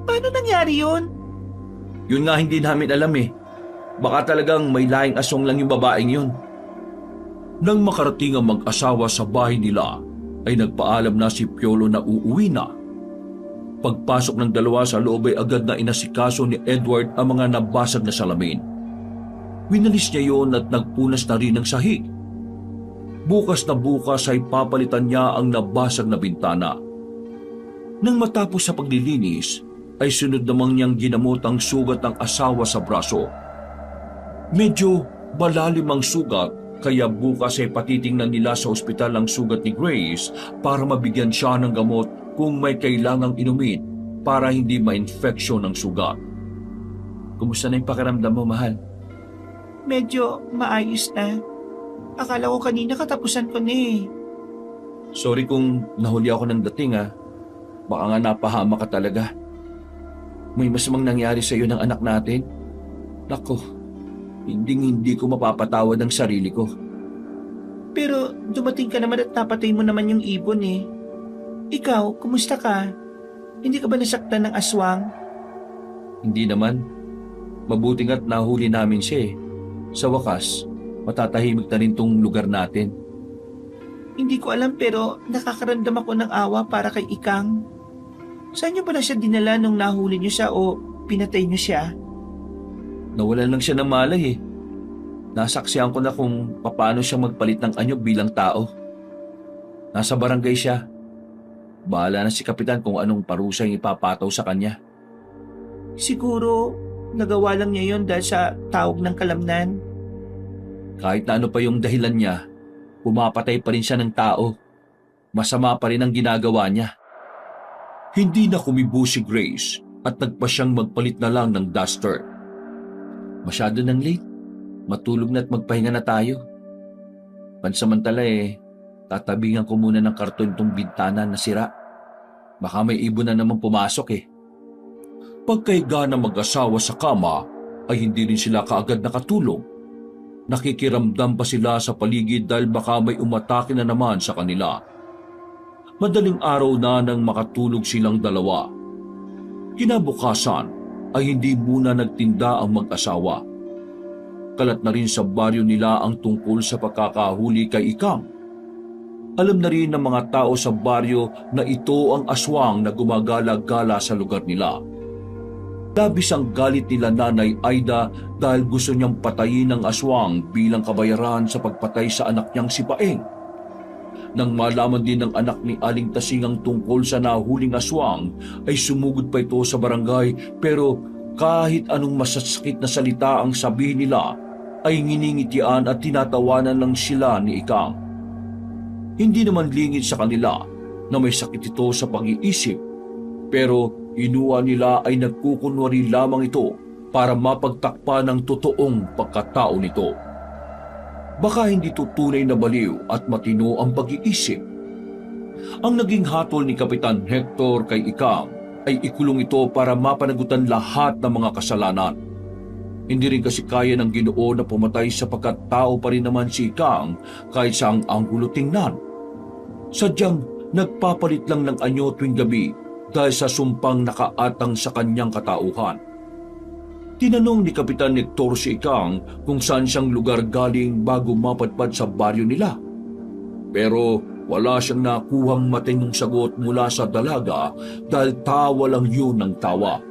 Paano nangyari yun? Yun nga hindi namin alam eh. Baka talagang may laing aswang lang yung babaeng yun. Nang makarating ang mag-asawa sa bahay nila, ay nagpaalam na si Piolo na uuwi na. Pagpasok ng dalawa sa loob ay agad na inasikaso ni Edward ang mga nabasag na salamin. Winalis niya yon at nagpunas na rin ng sahig. Bukas na bukas ay papalitan niya ang nabasag na bintana. Nang matapos sa paglilinis, ay sunod namang niyang ginamot ang sugat ng asawa sa braso. Medyo malalim ang sugat, kaya bukas ay patitingnan nila sa ospital ang sugat ni Grace para mabigyan siya ng gamot kung may kailangang inumin para hindi ma-infeksyon ang sugat. Kumusta na yung pakiramdam mo, mahal? Medyo maayos na. Akala ko kanina katapusan ko na eh. Sorry kung nahuli ako ng dating ah. Baka nga napahama ka talaga. May masamang nangyari sa iyo ng anak natin. Nako, hindi ko mapapatawad ang sarili ko. Pero dumating ka naman at napatay mo naman yung ibon eh. Ikaw, kumusta ka? Hindi ka ba nasaktan ng aswang? Hindi naman. Mabuti nga't nahuli namin siya eh. Sa wakas, matatahimik na rin tong lugar natin. Hindi ko alam pero nakakaramdam ako ng awa para kay Ikang. Saan niyo pala siya dinala nung nahuli niyo siya o pinatay niyo siya? Nawalan lang siya ng malay eh. Nasaksihan ko na kung paano siya magpalit ng anyo bilang tao. Nasa barangay siya. Bahala na si Kapitan kung anong parusa yung ipapataw sa kanya. Siguro nagawa lang niya yon dahil sa tawag ng kalamnan. Kahit na ano pa yung dahilan niya, pumapatay pa rin siya ng tao. Masama pa rin ang ginagawa niya. Hindi na kumibo si Grace at nagpa siyang magpalit na lang ng duster. Masyado nang late. Matulog na at magpahinga na tayo. Pansamantala tatabingan ko muna ng karton tong bintana na sira. Baka may ibon na naman pumasok eh. Pagkaiga na mag-asawa sa kama ay hindi rin sila kaagad nakatulog. Nakikiramdam pa sila sa paligid dahil baka may umatake na naman sa kanila. Madaling araw na nang makatulog silang dalawa. Kinabukasan ay hindi muna nagtinda ang mag-asawa. Kalat na rin sa baryo nila ang tungkol sa pagkakahuli kay Ikang. Alam na rin ng mga tao sa baryo na ito ang aswang na gumagala-gala sa lugar nila. Labis ang galit nila Nanay Aida dahil gusto niyang patayin ang aswang bilang kabayaran sa pagpatay sa anak niyang si Paeng. Nang malaman din ng anak ni Aling Tasing ang tungkol sa nahuling aswang, ay sumugod pa ito sa barangay pero kahit anong masasakit na salita ang sabihin nila, ay nginingitian at tinatawanan lang sila ni Ikang. Hindi naman lingid sa kanila na may sakit ito sa pag-iisip, pero inuwa nila ay nagkukunwari lamang ito para mapagtakpan ng totoong pagkatao nito. Baka hindi tunay na baliw at matino ang pag-iisip. Ang naging hatol ni Kapitan Hector kay Ikang ay ikulong ito para mapanagutan lahat ng mga kasalanan. Hindi rin kasi kaya ng Ginoo na pumatay sapagkat tao pa rin naman si Ikang kahit sa ang anggulo tingnan. Sadyang nagpapalit lang ng anyo tuwing gabi dahil sa sumpang nakaatang sa kanyang katauhan. Tinanong ni Kapitan Hector si Ikang kung saan siyang lugar galing bago mapadpad sa baryo nila. Pero wala siyang nakuhang matinong sagot mula sa dalaga dahil tawa lang yun ng tawa.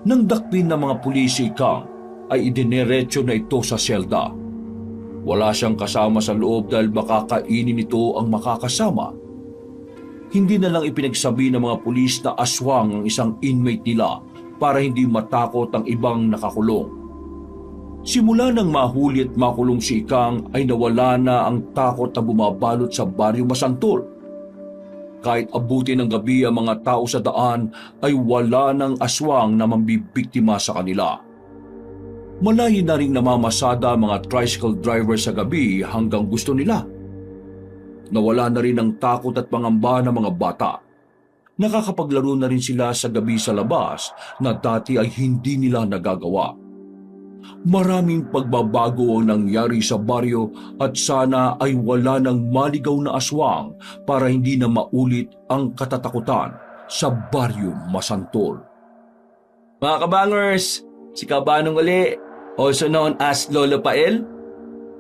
Nang dakpin ng mga pulis si Ikang ay idineretso na ito sa selda. Wala siyang kasama sa loob dahil baka kainin nito ang makakasama. Hindi na lang ipinagsabi ng mga pulis na aswang ang isang inmate nila para hindi matakot ang ibang nakakulong. Simula nang mahuli at makulong si Ikang ay nawala na ang takot na bumabalot sa baryo Masantol. Kahit abuti ng gabi ang mga tao sa daan ay wala ng aswang na mambibiktima sa kanila. Malayo na ring namamasada ang mga tricycle driver sa gabi hanggang gusto nila. Nawala na rin ang takot at pangamba ng mga bata. Nakakapaglaro na rin sila sa gabi sa labas na dati ay hindi nila nagagawa. Maraming pagbabago ang nangyari sa baryo at sana ay wala ng maligaw na aswang para hindi na maulit ang katatakutan sa baryo Masantol. Mga kabangers, si Kabanong uli, also known as Lolo Pael.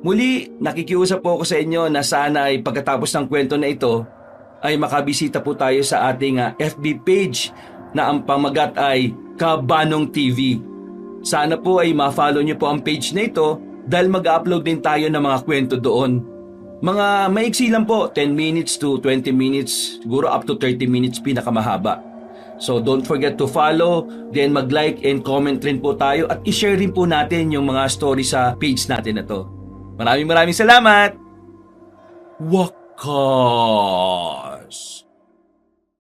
Muli, nakikiusap po ako sa inyo na sana ay pagkatapos ng kwento na ito ay makabisita po tayo sa ating FB page na ang pamagat ay Kabanong TV. Sana po ay ma-follow niyo po ang page na ito dahil mag-upload din tayo ng mga kwento doon. Mga maiksi lang po, 10 minutes to 20 minutes, siguro up to 30 minutes pinakamahaba. So don't forget to follow, then mag-like and comment rin po tayo at i-share rin po natin yung mga story sa page natin na to. Maraming salamat! Wakas!